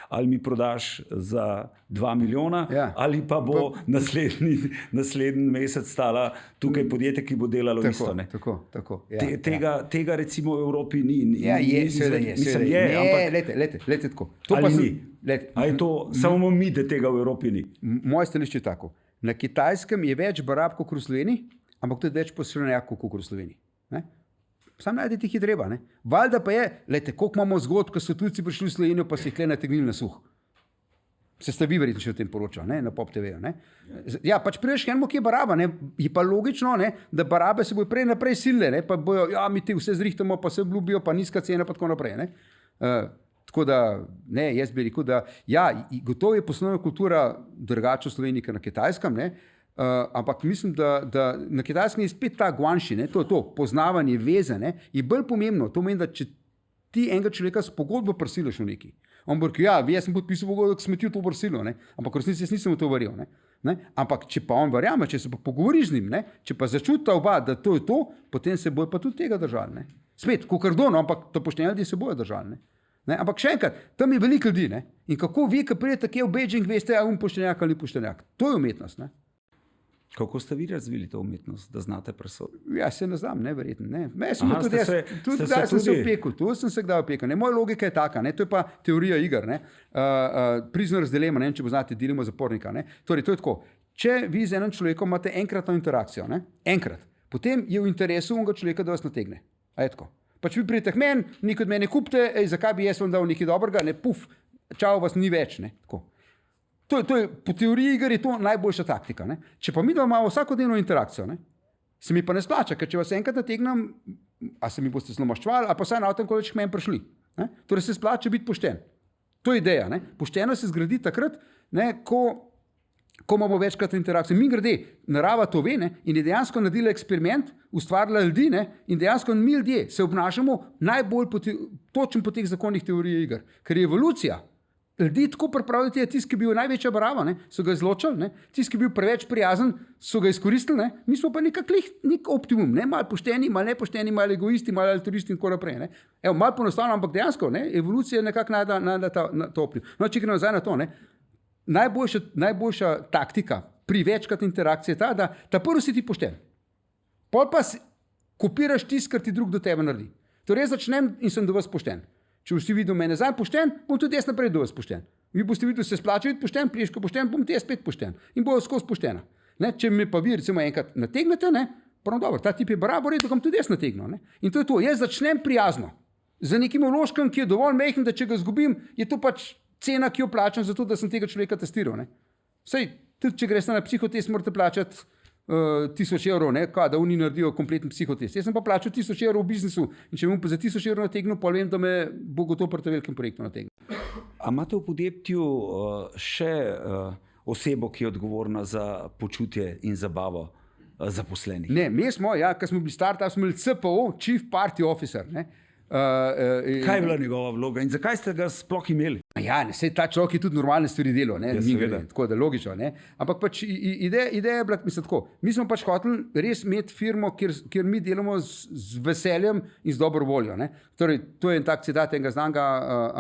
ali mi prodaš za 2 milijona, ali pa bo naslednji mesec stala tukaj podjetje, ki bo delalo isto. Tako. Tega recimo v Evropi ni. Lete tako. A je to samo mi, da tega v Evropi ni? Moje stališče je tako. Na Kitajskem je več barab kot v Sloveniji, ampak tudi več poslovnjakov kot v Sloveniji. Sam najdete jih je treba. Valjda pa je, koliko imamo zgodb, ko so tujci prišli v Slovenijo, pa si jih nategnili na suh. Se ste vi verjetno še o tem poročali, na Pop TV. Ja, pač priješ enemu, ki je baraba. Je pa logično, da barabe se bojo prej naprej silile, pa bojo, mi te vse zrihtamo, pa se obljubijo, pa nizka cena, pa tako naprej. Tako da, jaz bi rekel, da gotovo je poslovna kultura drugačna v Sloveniji kot na Kitajskem, ampak mislim, da na Kitajskem je spet ta guanxi, to je to, poznavanje, veze, je bolj pomembno. To pomeni, da če ti enega človeka s pogodbo prisilaš v neki, on bo rekel, jaz sem podpisal pogodbo, da sem ti v to prisilo, ampak v resnici jaz nisem v to verjel. Ampak če pa on verjame, če se pa pogovoriš z njim, če pa začuta oba, da to je to, potem se bojo pa tudi tega držali. Spet, kokardono, ampak to pošteni ljudje se bojo držali. Ampak še enkrat, tam je veliko ljudi. In kako vi, ki pridete v Beijing, veste, ali je poštenjak ali ni poštenjak. To je umetnost. Kako ste vi razvili to umetnost, da znate presoditi? Ja, se ne znam, verjetno. Tudi zdaj sem se opekel, tu sem se kdaj opekel. Moja logika je taka, to je pa teorija iger. Prisoner's dilemma, če poznate dilemo zapornika. Torej, to je tako. Če vi z enim človekom imate enkratno interakcijo, enkrat, potem je v interesu unega človeka, da vas nategne. A je tako? Pač vi pridete k meni, nikoli od mene kupite, zakaj bi jaz vam dal nekaj dobrega, čau, vas ni več. To je, po teoriji igre je to najboljša taktika. Če pa mi imamo vsakodnevno interakcijo, se mi pa ne splača, ker če vas enkrat nategnem, a se mi boste zelo maščevali, a pa saj na avtem koleč k meni prišli. Torej se splača biti pošten. To je ideja. Pošteno se zgradi takrat, ko imamo večkrat interakcijo. Mi grede, narava to ve in je dejansko naredila eksperiment, ustvarila ljudi in dejansko mi ljudje se obnašamo najbolj točno po teh zakonih teorije iger. Ker je evolucija. Ljudi tako pripravljati je tisti, ki je bil največja barava, so ga izločili, tisti, ki je bil preveč prijazen, so ga izkoristili, mi smo pa nek optimum, malo pošteni, malo nepošteni, malo egoisti, malo altruisti in tako naprej. Malo ponostavno, ampak dejansko evolucija je nekako najde to optimum. No, če gremo nazaj na to, najboljša taktika pri večkrat interakciji je ta, da ta prvi si ti pošten. Pol pa kopiraš tisto, kar ti drug do tebe naredi. Torej začnem in sem do vas pošten. Če boste videli mene zdaj pošten, bom tudi jaz naprej do vas pošten. Vi boste videli, da se splača biti pošten, priješ ko pošten, bom ti jaz spet pošten. In bo skozi poštena. Če me pa vi recimo enkrat nategnete, prav dobro, ta tip je barabo redo, kam tudi jaz nategnem. In to je to, jaz začnem prijazno. Za nekim vložkom, ki je dovolj majhen, da če ga izgubim, je to pač cena, ki jo plačam za to, da sem tega človeka testiral. Sej, tudi če greš na psihotest, morate plačati 1000 evrov, da oni naredijo kompleten psihotest. Jaz sem pa plačal 1000 evrov v biznisu in če bom pa za 1000 evrov nategnil, pa vem, da me bo gotovo pri tem velikem projektu nategnil. A imate v podjetju še osebo, ki je odgovorna za počutje in zabavo zaposlenih? Ne, mi smo, ko smo bili startup, smo imeli CPO, Chief Party Officer. Kaj je bila njegova vloga in zakaj ste ga sploh imeli? Ja, ta človek je tudi normalne stvari delal, tako da logično. Ampak pač ideja je bila, mislim tako, mi smo pač hoteli res imeti firmo, kjer mi delamo z veseljem in z dobro voljo. Torej, to je en tak citat enega znanega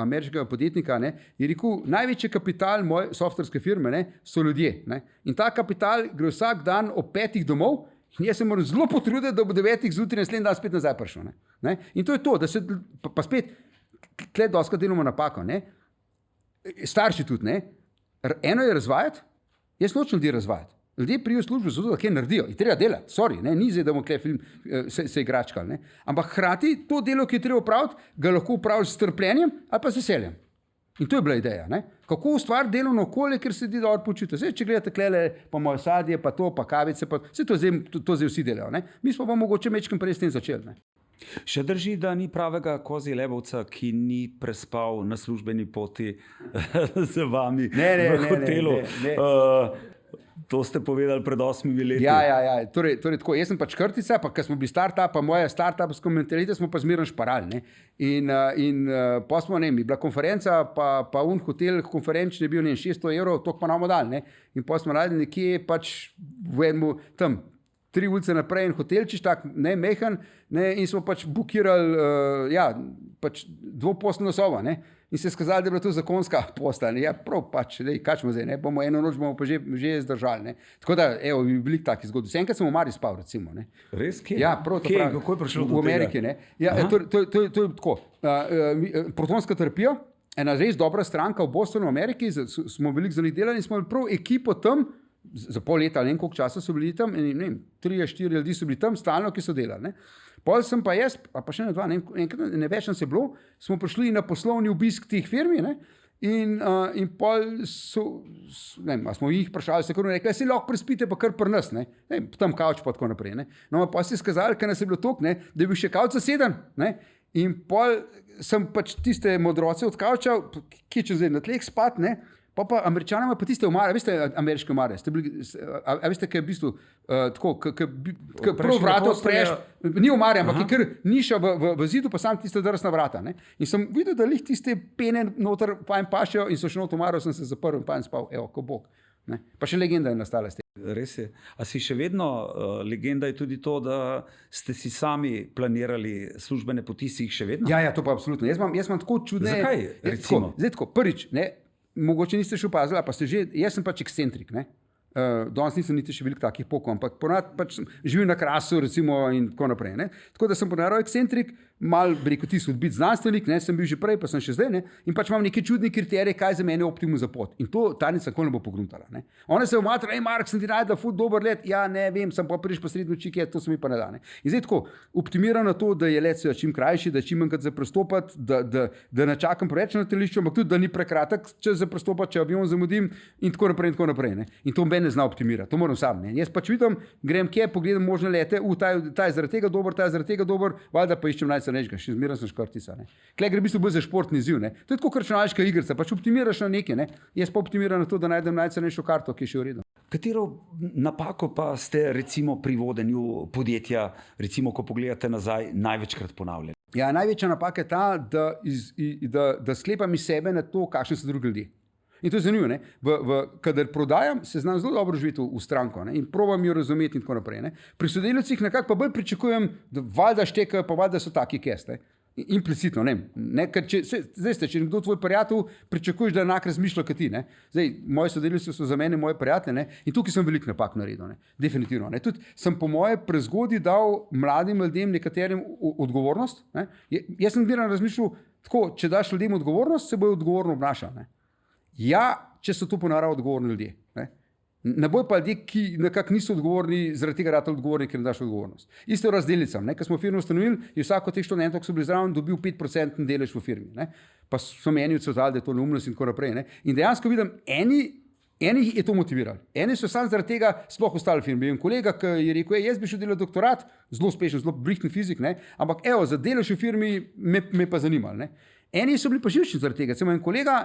ameriškega podjetnika, je rekel, največji kapital moje softverske firme so ljudje. In ta kapital gre vsak dan ob 5 domov. In jaz se moram zelo potruditi, da bo 9 zjutraj naslednji dan spet nazaj prišel. In to je to, da se pa spet, tle doskrat delamo napako. Starši tudi. Eno je razvajati, jaz nočem ljudi razvajati. Ljudje prijo v službo zato, da kaj naredijo. In treba delati, ni zdaj, da bomo tukaj film se igračkali. Ampak hkrati to delo, ki je treba opraviti, ga lahko opraviš s trpljenjem ali pa z veseljem. In to je bila ideja. Ne? Kako ustvariti delovno okolje, kjer se ljudi dobro počutijo. Zdaj, če gledate klele, pa moje sadje, pa to, pa kavice, pa vse to zdaj vsi delajo. Ne? Mi smo pa mogoče mečkim prej s tem začeli. Ne? Še drži, da ni pravega kozji lebovca, ki ni prespal na službeni poti z vami v hotelu. Ne. To ste povedali pred 8 leti. Ja. Torej, tako, jaz sem pač krtica, pa ko smo bili startup, pa moja startupska mentaliteto smo pa zmerno šparali. In pa smo, ne, bila konferenca, pa hotel konferenčni je bil 600 €, to pa nam dal. In pa smo radili nekje pač v enem tam 3 ulice naprej in hotelčiš, tak ne mehen, in smo pač bukirali pač dvoposteljno sobo. In se je skazalo, da je bila to zakonska postelja. Ja, prav pač, kaj smo zdaj, bomo eno noč bomo pa že zdržali. Tako da, evo, veliko takih zgodb. Enkrat sem v Mari spal, recimo. Ne. Res, kje? Ja, prav to pravi. Kako je prišlo do tega? V Ameriki, ne. Ja, to je tako. Protonska terapija, ena res dobra stranka v Bostonu, v Ameriki, smo veliko za njih delali in smo imeli prav ekipo tam, za pol leta, ne vem koliko časa so bili tam, in ne vem, 3-4 ljudi so bili tam stalno, ki so delali. Ne. Pol sem pa jaz, pa še ne več nas je bilo, smo prišli na poslovni obisk teh firmi, ne, in pol smo jih vprašali, se kar rekli, si lahko prespite pa kar pri nas, ne, tam kavč pa tako naprej. Ne. No, pa si skazali, ker nas je bilo toliko, ne, da je bil še kavč zaseden, ne, in pol sem pač tiste modroce od kavča, ki če zdaj na tleh spat, ne, pa Američanama pa tiste omare, veste, ameriške omare, a veste, kaj je v bistvu tako, prvo vrato odpreš, ni omare, ampak je kar niša v zidu, pa sam tiste drsna vrata. Ne? In sem videl, da lih tiste pene noter fajn pašejo in so še not omaro, sem se zaprl in fajn spal, evo, ko bog. Ne? Pa še legenda je nastala s tem. Res je. A si še vedno, legenda je tudi to, da ste si sami planirali službene poti, si jih še vedno? Ja, to pa absolutno. Jaz imam tako čudne... Zakaj, recimo? Zdaj tako, prvič, ne, mogoče niste še opazili, pa ste že, jaz sem pač ekscentrik, ne. Danes nisem niti še veliko takih pokov, ampak ponad pač živim na Krasu, recimo, in tako naprej. Ne. Tako da sem ponavljal ekscentrik, mal rekel, ti si odbit znanstvenik, ne, sem bil že prej, pa sem še zdaj, ne, in pač imam neke čudne kriterije, kaj za mene je optimum za pot. In to Tanica nikoli ne bo pogruntala. Ne. Ona se umatra, Mark, sem ti najdel ful dober let, ja, ne vem, sem pa prišel pa srednjo čike, to se mi pa ne da. Ne. In zdaj tako, optimiram na to, da je let čim krajši, da čim manjkrat za prestopati, da ne čakam preveč na letališču, ampak tudi, da ni prekratek čas za prestopati, če avion zamudim in tako naprej. Ne. In to ne zna optimirati, to moram sam. Ne. Jaz pač vidim, grem kje, pogledam možne lete, ta je zaradi tega dober, valjda pa iščem najcenejšega, še zmeraj sem škrtica. Klej gre v bistvu bolj za športni izziv. To je tako računalniška igrica, pač optimiraš na nekaj, ne. Jaz pa optimiram na to, da najdem najcenejšo karto, ki je še v redu. Katero napako pa ste recimo pri vodenju podjetja, recimo ko pogledate nazaj, največkrat ponavljali? Ja, največja napaka je ta, da sklepam iz sebe na to, kakšni so drugi ljudje. In to je zanimivo, ne? Kadar prodajam, se znam zelo dobro živeti v stranko, ne? In probam jo razumeti in tako naprej. Ne? Pri sodelavcih nekako pa bolj pričakujem, da valjda štekajo, pa valjda so taki keste. Implicitno, ne? Ker zdaj ste, če nekdo tvoj prijatelj, pričakuješ, da enak razmišlja kot ti. Ne? Zdaj, moji sodelavci so za mene moje prijatelje, ne? In tukaj sem veliko napak naredil, ne? Definitivno. Ne? Tudi sem po moje prezgodaj dal mladim ljudem nekaterim odgovornost. Ne? Jaz sem razmišljal tako, če daš ljudem odgovornost, se bojo odgovorno obnašali. Ja, če so to ponavadi odgovorni ljudje. Ne bojo pa ljudje, ki nekako niso odgovorni, zaradi tega rata odgovorni, ker ne daš odgovornost. Isto razdelicam. Ko smo firmo ustanovili, je vsako teh študentov, ki so bili zraven, dobil 5% delež v firmi. Ne? Pa so meni odsvetali, da je to neumnost in tako naprej. Ne? In dejansko vidim, eni je to motivirali. Eni so samo zaradi tega sploh ostali v firmi. In kolega, ki je rekel, jaz bi šel delati doktorat, zelo uspešen, zelo brihten fizik, ne? Ampak evo, za delež v firmi me pa zanimali. Ne? Eni so bili pa živčni zaradi tega. Recimo en kolega,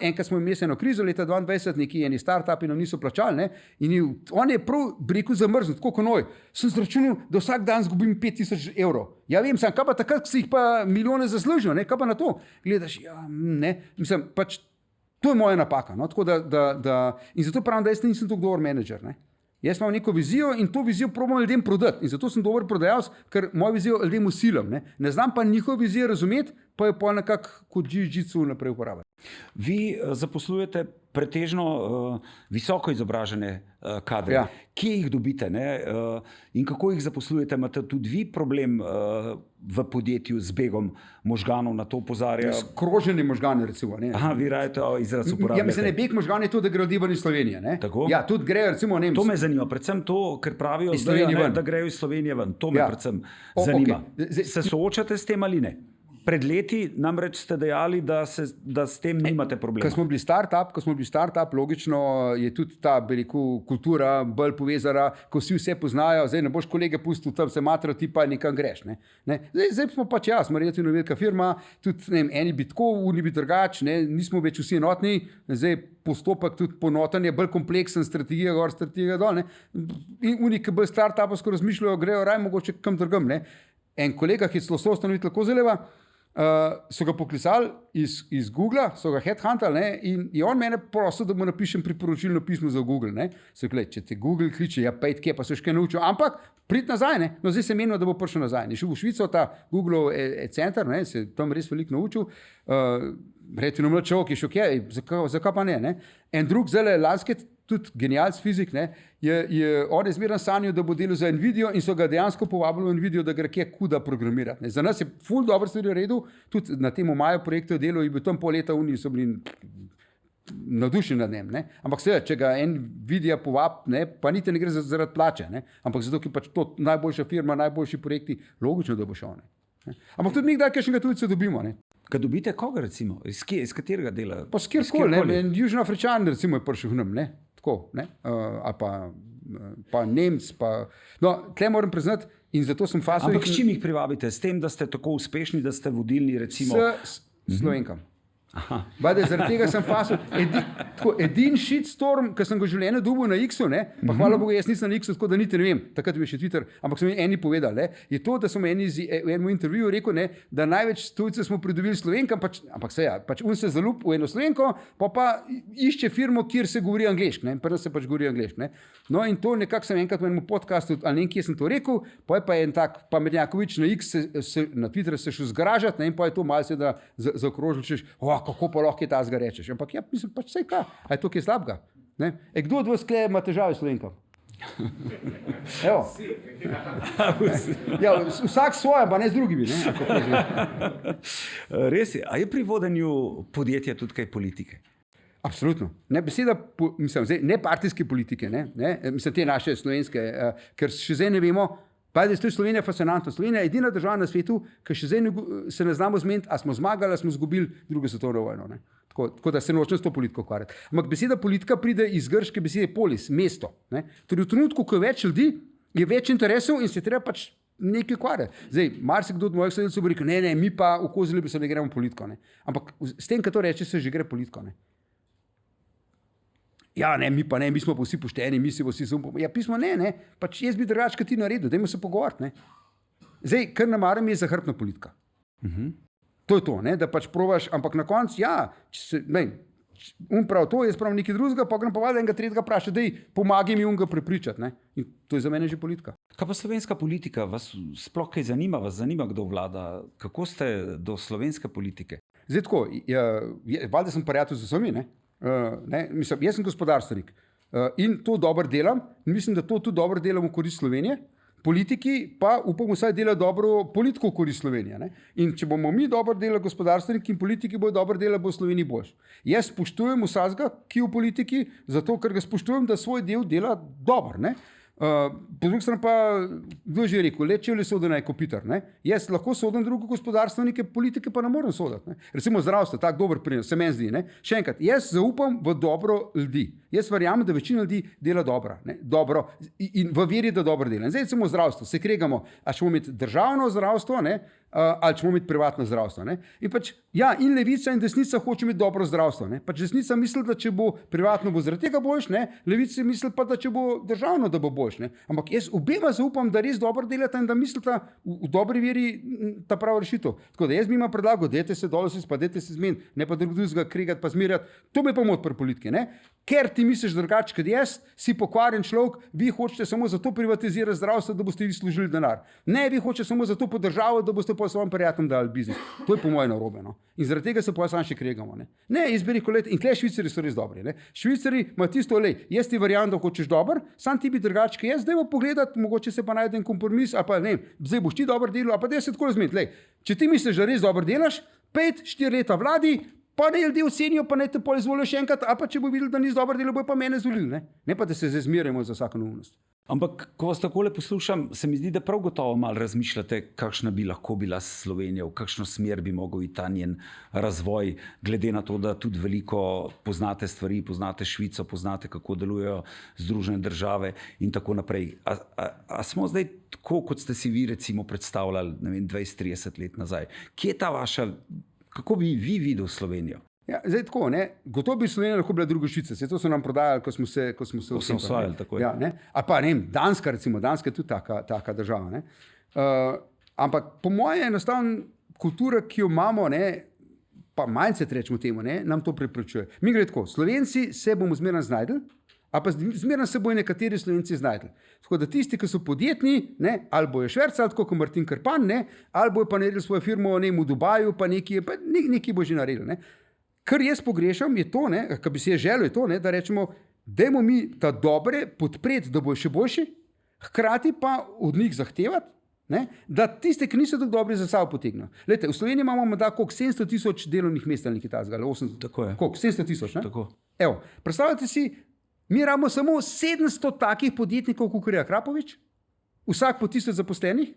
enkrat smo imeli eno krizo, leta 2022, neki eni startupi nam niso plačali, ne? In on je prav rekel zamrznut, tako kot noj. Sem zračunal, da vsak dan zgubim 5,000 €. Ja vem, kaj pa takrat, ko si jih pa milijone zaslužil, ne? Kaj pa na to? Gledaš, ja, ne, mislim, pač to je moja napaka. No? Tako in zato pravim, da jaz nisem tako dober menedžer. Ne? Jaz imam neko vizijo in to vizijo probam ljudem prodati. In zato sem dober prodajalec, ker mojo vizijo ljudem usilim. Ne znam pa njihove vizije razumeti, pa jo pa nekako kot jiu-jitsu naprej uporabljati. Vi zaposlujete pretežno visoko izobražene kadre. Ja. Kje jih dobite, ne? In kako jih zaposlujete? Imate tudi vi problem v podjetju z begom možganov, na to opozarja? Skroženi možgani, recimo. Ne? Aha, vi rajte izraz uporabljate. Ja, mislim, ne, beg možgani je to, da grejo ven iz Slovenije. Ne? Tako? Ja, tudi grejo, recimo, ne. To me zanima, predvsem to, ker pravijo, da grejo iz Slovenije ven. To me predvsem zanima. Okay. Se soočate s tem ali ne? Pred leti namreč ste dejali, da s tem nimate problema. Ko smo bili startup, logično je tudi ta kultura bolj povezana, ko vse poznajo, zdaj ne boš kolege pustil tam se matro, ti pa nekam greš. Zdaj smo pač smo relativno velika firma, tudi eni bi tako, uni bi drugač, nismo več vsi enotni, zdaj postopek tudi ponotanje, bolj kompleksen, strategija gor, strategija dol. In uni, ki bolj startupovsko razmišljajo, grejo raj mogoče kam drugam. En kolega, ki je celo soustanovitelj Kozeleva, so ga poklicali iz Google, so ga headhuntali in je on mene prosil, da mu napišem priporočilno pismo za Google. So rekli, če te Google kliče, ja pa kje pa se še kaj naučil, ampak prid nazaj. No zdaj se menilo, da bo prišel nazaj. Je šel v Švico, ta Google center, se tam res veliko naučil. Relativno mlad človek je šel, zakaj pa ne? En drug zelo lanske, tudi genialc fizik, on je zmeraj sanjal, da bo delal za Nvidio in so ga dejansko povabili v Nvidio, da gre kje kuda programirati. Za nas je ful dobro stvari naredil, tudi na tem Maju projektu je delal in bil tam pol leta v Uniji, so bili navdušeni nad njim. Ampak seveda, če ga Nvidia povabi, pa niti ne gre zaradi plače, ampak zato, ker pač to najboljša firma, najboljši projekti, logično, da bo šel. Ampak tudi mi kdaj kakšnega tujca dobimo. Kad dobite koga, recimo? Iz katerega dela? Pa skjerkoli. Južni Afričan, recimo, je prišel k nam. Tako, ali pa Nemc. No, tle moram priznati, in zato sem fasil. Ampak s čim jih privabite? S tem, da ste tako uspešni, da ste vodilni, recimo? S Slovenkam. Zaradi tega sem fasil. Edini shitstorm, ki sem ga v življenju dobil na X-u, pa hvala Bogu, jaz nisem na X-u, tako da niti ne vem, takrat je bil še Twitter, ampak so mi eni povedali, je to, da so mi v enem intervjuju rekel, da največ tujcev smo pridobili Slovenkam, pač on se zalup v eno Slovenko, pa išče firmo, kjer se govori angleško, prvo se pač govori angleško. No in to nekako sem enkrat v enem podcastu, ali nekje sem to rekel, pa je en tak Pametnjakovič na X, na Twitterju se šel zgražati, in pa je to malce da zaokrožil, češ, kako pa lahko je ta zga rečeš. Ampak ja, mislim, pač vse kaj. A je to kaj slabega? Kdo od vas tukaj ima težave s Slovenkom? Evo. Ja, vsak svoje, pa ne z drugimi. Res je. A je pri vodenju podjetja tudi kaj politike? Absolutno. Beseda, ne partijske politike, mislim, te naše slovenske, ker še zdaj ne vemo. Pa je Slovenija fascinantna. Slovenija je edina država na svetu, ki še zdaj se ne znamo zmeniti, ali smo zmagali, ali smo izgubili drugo svetovno vojno. Tako da se nočem s to politiko ukvarjati. Ampak beseda politika pride iz grške besede polis, mesto. Torej v trenutku, ko je več ljudi, je več interesov in se treba pač nekaj ukvarjati. Zdaj, marsikdo od mojih sodelavcev bo rekel, ne, mi pa v Kozelebi se ne gremo politiko. Ampak s tem, ko to reče, se že gre politiko. Ja, mi pa ne, mi smo pa vsi pošteni, mi si vsi zaupamo. Ja, pismo ne, pač jaz bi drugače, kot ti naredil, dajmo se pogovoriti. Zdaj, kar namaram je zahrbtna politika. To je to, da pač provaš, ampak na koncu, prav to, jaz pravim nekaj drugega, pa grem pa valjda enega tretjega vprašati, daj, pomagaj mi unga prepričati. In to je za mene že politika. Kaj pa slovenska politika? Vas sploh kaj zanima? Vas zanima, kdo vlada? Kako ste do slovenske politike? Zdaj tako, valjda sem prijatelj z vsemi, mislim, jaz sem gospodarstvenik in to dobro delam, mislim, da to tudi dobro delam v korist Slovenije, politiki pa upam vsaj dela dobro politiko v korist Slovenije. In če bomo mi dobro delali gospodarstveniki in politiki bojo dobro delali, bo v Sloveniji boljše. Jaz spoštujem vsakega, ki je v politiki, zato ker ga spoštujem, da svoj del dela dobro. Po drugi strani pa, kdo je že rekel, če le soden je kopiter. Jaz lahko sodim druge gospodarstvenike, politike pa ne morem soditi. Recimo zdravstvo, tak dober primer, se meni zdi. Še enkrat, jaz zaupam v dobro ljudi. Jaz verjamem, da večina ljudi dela dobro in v veri, da dobro dela. Zdaj recimo zdravstvo, se kregamo, a ćemo imeti državno zdravstvo, ali ćemo imeti privatno zdravstvo. In pač, ja, in levica in desnica hoče imeti dobro zdravstvo. Pač desnica misli, da če bo privatno, bo zaradi tega boljš, levica misli pa, da če bo državno, da bo boljš. Ampak jaz obema zaupam, da res dobro delata in da mislita v dobri veri ta prava rešitev. Tako da jaz bi ima predlagal, dajte se dol, pa dajte se zmeniti, ne pa drugega kregati, pa zmerjati. To me pa moti pri politiki. Ker ti misliš drugače kot jaz, si pokvarjen človek, vi hočete samo zato privatizirati zdravstvo, da boste vi služili denar. Ne, vi hočete samo zato podržavati, da boste pa svojim prijateljem dali biznis. To je po mojem narobe. In zaradi tega se pa sam še kregamo. Ne, izberi kolet. In tle Švicari so res dobri. Švicari ima tisto, jaz ti verjamem, da hočeš dober, sam ti bi drugače, jaz zdaj bo pogledati, mogoče se pa najde en kompromis, a pa ne, zdaj boš ti dobro delal, a pa da se tako razumeti. Če ti misliš, da res dobro delaš, 5-4 leta vladi, pa ne ljudje ocenijo, pa ne te pol izvolijo še enkrat, a pa če bo videl, da nisi dobro delal, bo pa mene zvolili, ne pa da se zdaj zmerjamo za vsako neumnost. Ampak, ko vas takole poslušam, se mi zdi, da prav gotovo malo razmišljate, kakšna bi lahko bila Slovenija, v kakšno smer bi mogel iti ta njen razvoj, glede na to, da tudi veliko poznate stvari, poznate Švico, poznate, kako delujejo Združene države in tako naprej. A smo zdaj tako, kot ste si vi recimo predstavljali, ne vem, 20-30 let nazaj? Kje je ta vaša, kako bi vi videl Slovenijo? Ja, zdaj tako, gotovo bi Slovenija lahko bila druga Švica, se to so nam prodajali, ko smo se osvajali. Ja, a pa ne, Danska recimo, Danska je tudi taka država. Ampak po moje enostavno kultura, ki jo imamo, pa mindset rečemo temu, nam to preprečuje. Mi gre tako, Slovenci se bomo zmeraj znajdli, a pa zmeraj se bojo nekateri Slovenci znajdli. Tako da tisti, ki so podjetni, ali bojo švercali, tako kot Martin Krpan, ali bojo pa naredili svojo firmo v Dubaju, pa nekaj bo že naredili. Kar jaz pogrešam je to, kar bi si je želel, je to, da rečemo, dajmo mi ta dobre podpreti, da bojo še boljši, hkrati pa od njih zahtevati, da tiste, ki niso tako dobri, za sabo potegnejo. Glejte, v Sloveniji imamo morda koliko 700,000 delovnih mest ali nekaj takega, 800. Tako je. Koliko? 700,000, Tako. Evo, predstavljate si, mi imamo samo 700 takih podjetnikov, kot je Krapovič, vsak po 1000 zaposlenih,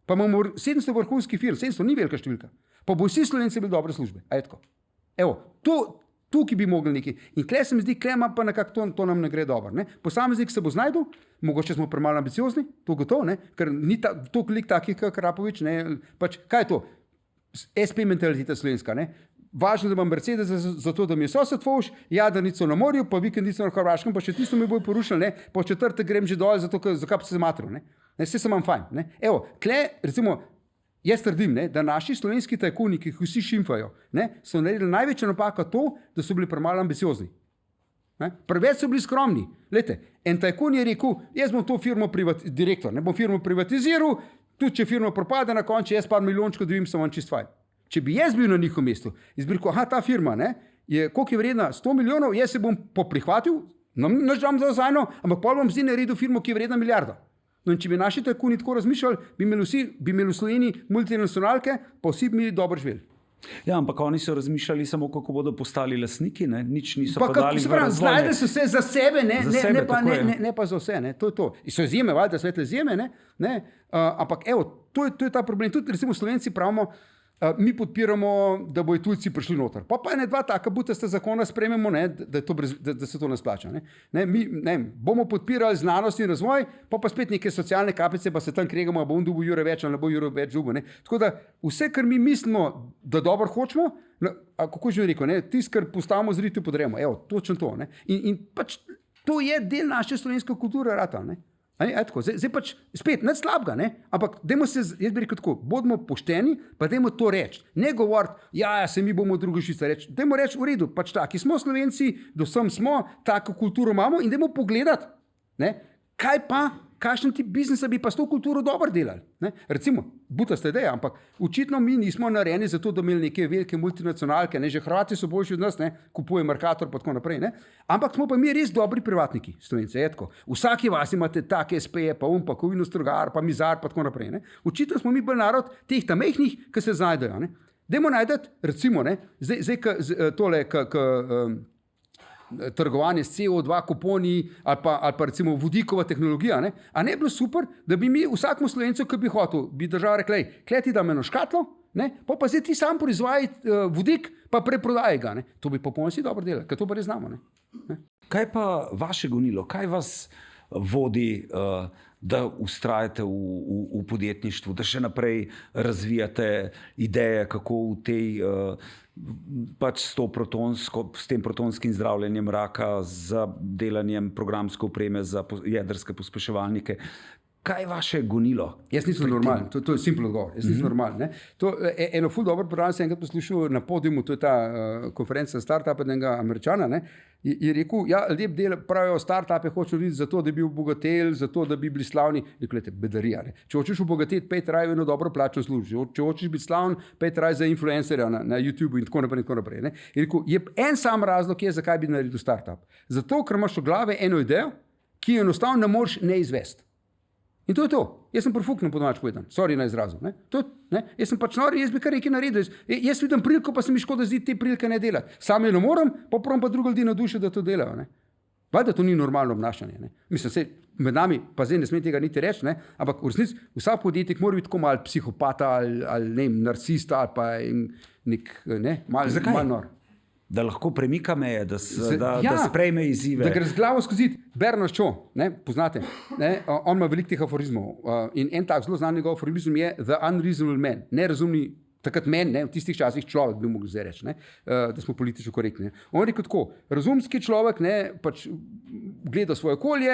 pa imamo 700 vrhunskih firm, 700 ni velika številka, pa bo vsi Slovenci imeli dobre službe. A je tako? Evo, tukaj bi mogli nekaj. In klej se mi zdi, klej ima pa nekako to nam ne gre dobro. Posameznik se bo znajdel, mogoče smo premalo ambiciozni, to gotovo, ker ni toliko lik takih, kot Krapovič. Pač, kaj je to? SP mentaliteta slovenska. Važno, da imam Mercedes zato, da mi je sosed fouš, jadrnico na morju, pa vikendico na Hrvaškem, pa še tisto mi bo porušili, po četrtek grem že dol, zato zakaj pa se zmatru. Vse sem imam fajn. Evo, klej, recimo, jaz trdim, da naši slovenski tajkuni, ki jih vsi šimfajo, so naredili največjo napako to, da so bili premalo ambiciozni. Preveč so bili skromni. Lete, en tajkun je rekel, jaz bom to firmo direktor, bom firmo privatiziral, tudi če firma propade na koncu, jaz par milijončkov dobim, sem vam čist fajn. Če bi jaz bil na njihovem mestu, jaz bi rekel, ta firma, koliko je vredna 100 milijonov, jaz se bom poprihvatil, naš dam za ozajno, ampak pol bom zdaj naredil firmo, ki je vredna milijardo. No, in če bi naši tajkuni tako razmišljali, bi imeli v Sloveniji multinacionalke, pa vsi bi dobro živeli. Ja, ampak oni so razmišljali samo, kako bodo postali lastniki, nič niso podali v razvoj. Znajdeli so se za sebe, ne pa za vse. To je to. So izjeme, valjda svetle izjeme, ampak evo, to je ta problem. Tudi recimo Slovenci pravimo, mi podpiramo, da bojo tujci prišli noter. Pa ene dva taka butasta zakona sprejmemo, da se to ne splača. Mi bomo podpirali znanost in razvoj, pa spet neke socialne kapice, pa se tam kregamo, a bo on dobil jure več ali ne bo jure več dobil. Tako da vse, kar mi mislimo, da dobro hočemo, kako že rekel, tisto, kar postavimo zriti podremo. Evo, točno to. In pač to je del naše slovenske kulture rata. Zdaj pač spet, ne slabega, ampak jaz bi rekel tako, bodimo pošteni, pa dajmo to reči. Ne govoriti, se mi bomo druga Švica reči. Dajmo reči, v redu, pač taki smo Slovenci, do sem smo, tako kulturo imamo in dajmo pogledati, kaj pa, kakšen tip biznisa bi pa s to kulturo dobro delali. Recimo, butasta ideja, ampak očitno mi nismo narejeni za to, da imeli neke velike multinacionalke, že Hrvati so boljši od nas, kupuje Mercator pa tako naprej, ampak smo pa mi res dobri privatniki, Slovenci, vsaki vas imate take SPE, pa pa Kovino Strogar, pa Mizar, pa tako naprej. Očitno smo mi bolj narod teh tam mehnih, ki se znajdejo. Dajmo najdeti, recimo, zdaj tole, trgovanje s CO2 kuponi ali pa recimo vodikova tehnologija, a ne bi bilo super, da bi mi vsakmu Slovencu, ki bi hotel, bi država rekla, klej ti dam eno škatlo, pa zdaj ti sam proizvajaš vodik, pa preprodaj ga. To bi popolnoma si dobro delali, ker to pa res znamo. Kaj pa vaše gonilo? Kaj vas vodi, da vztrajate v podjetništvu, da še naprej razvijate ideje, kako v tej pač s tem protonskim zdravljenjem raka, za delanjem programske opreme za jedrske pospeševalnike. Kaj je vaše gonilo? Jaz nisem normalen, to je simpel odgovor. Jaz nisem normalen. Eno ful dobro program sem enkrat poslušal na podiumu, to je ta konferenca startupa enega Američana, je rekel, ljudje pravijo, startupe hočejo videti zato, da bi obogateli, zato, da bi bili slavni. Rekel, bedarija. Če hočeš obogateti, pet raj v eno dobro plačno službo. Če hočeš biti slavn, pet raj za influencerja na YouTubeu in tako naprej. Je rekel, je en sam razlog, zakaj bi naredil startup. Zato, ker imaš v glavi eno idejo, ki jo enostavno ne moreš ne izvesti. In to je to. Jaz sem profuknil po domač povedan. Sorry na izrazu. Ne? Jaz sem pač nori, jaz bi kar nekaj naredil. Jaz vidim priliko, pa se mi škoda zdi te prilike ne delati. Sam je ne morem, pa druge ljudi navdušiti, da to delajo. Ne? Da to ni normalno obnašanje. Ne? Mislim, se med nami, pa zdaj ne sme tega niti reči, ne? Ampak v resnici vsak podjetnik mora biti tako mal psihopata ali ne, narcisista ali pa nek mal nor. Da lahko premika meje, da sprejme izzive. Da gre z glavo skozi zid. Bernard Shaw, poznate, on ima veliko teh aforizmov in en tak zelo znan njegov aforizm je The Unreasonable Man, nerazumni, takrat v tistih časih človek bi mogel zdaj reči, da smo politično korektni. On rekel tako, razumski človek pač gleda svoje okolje,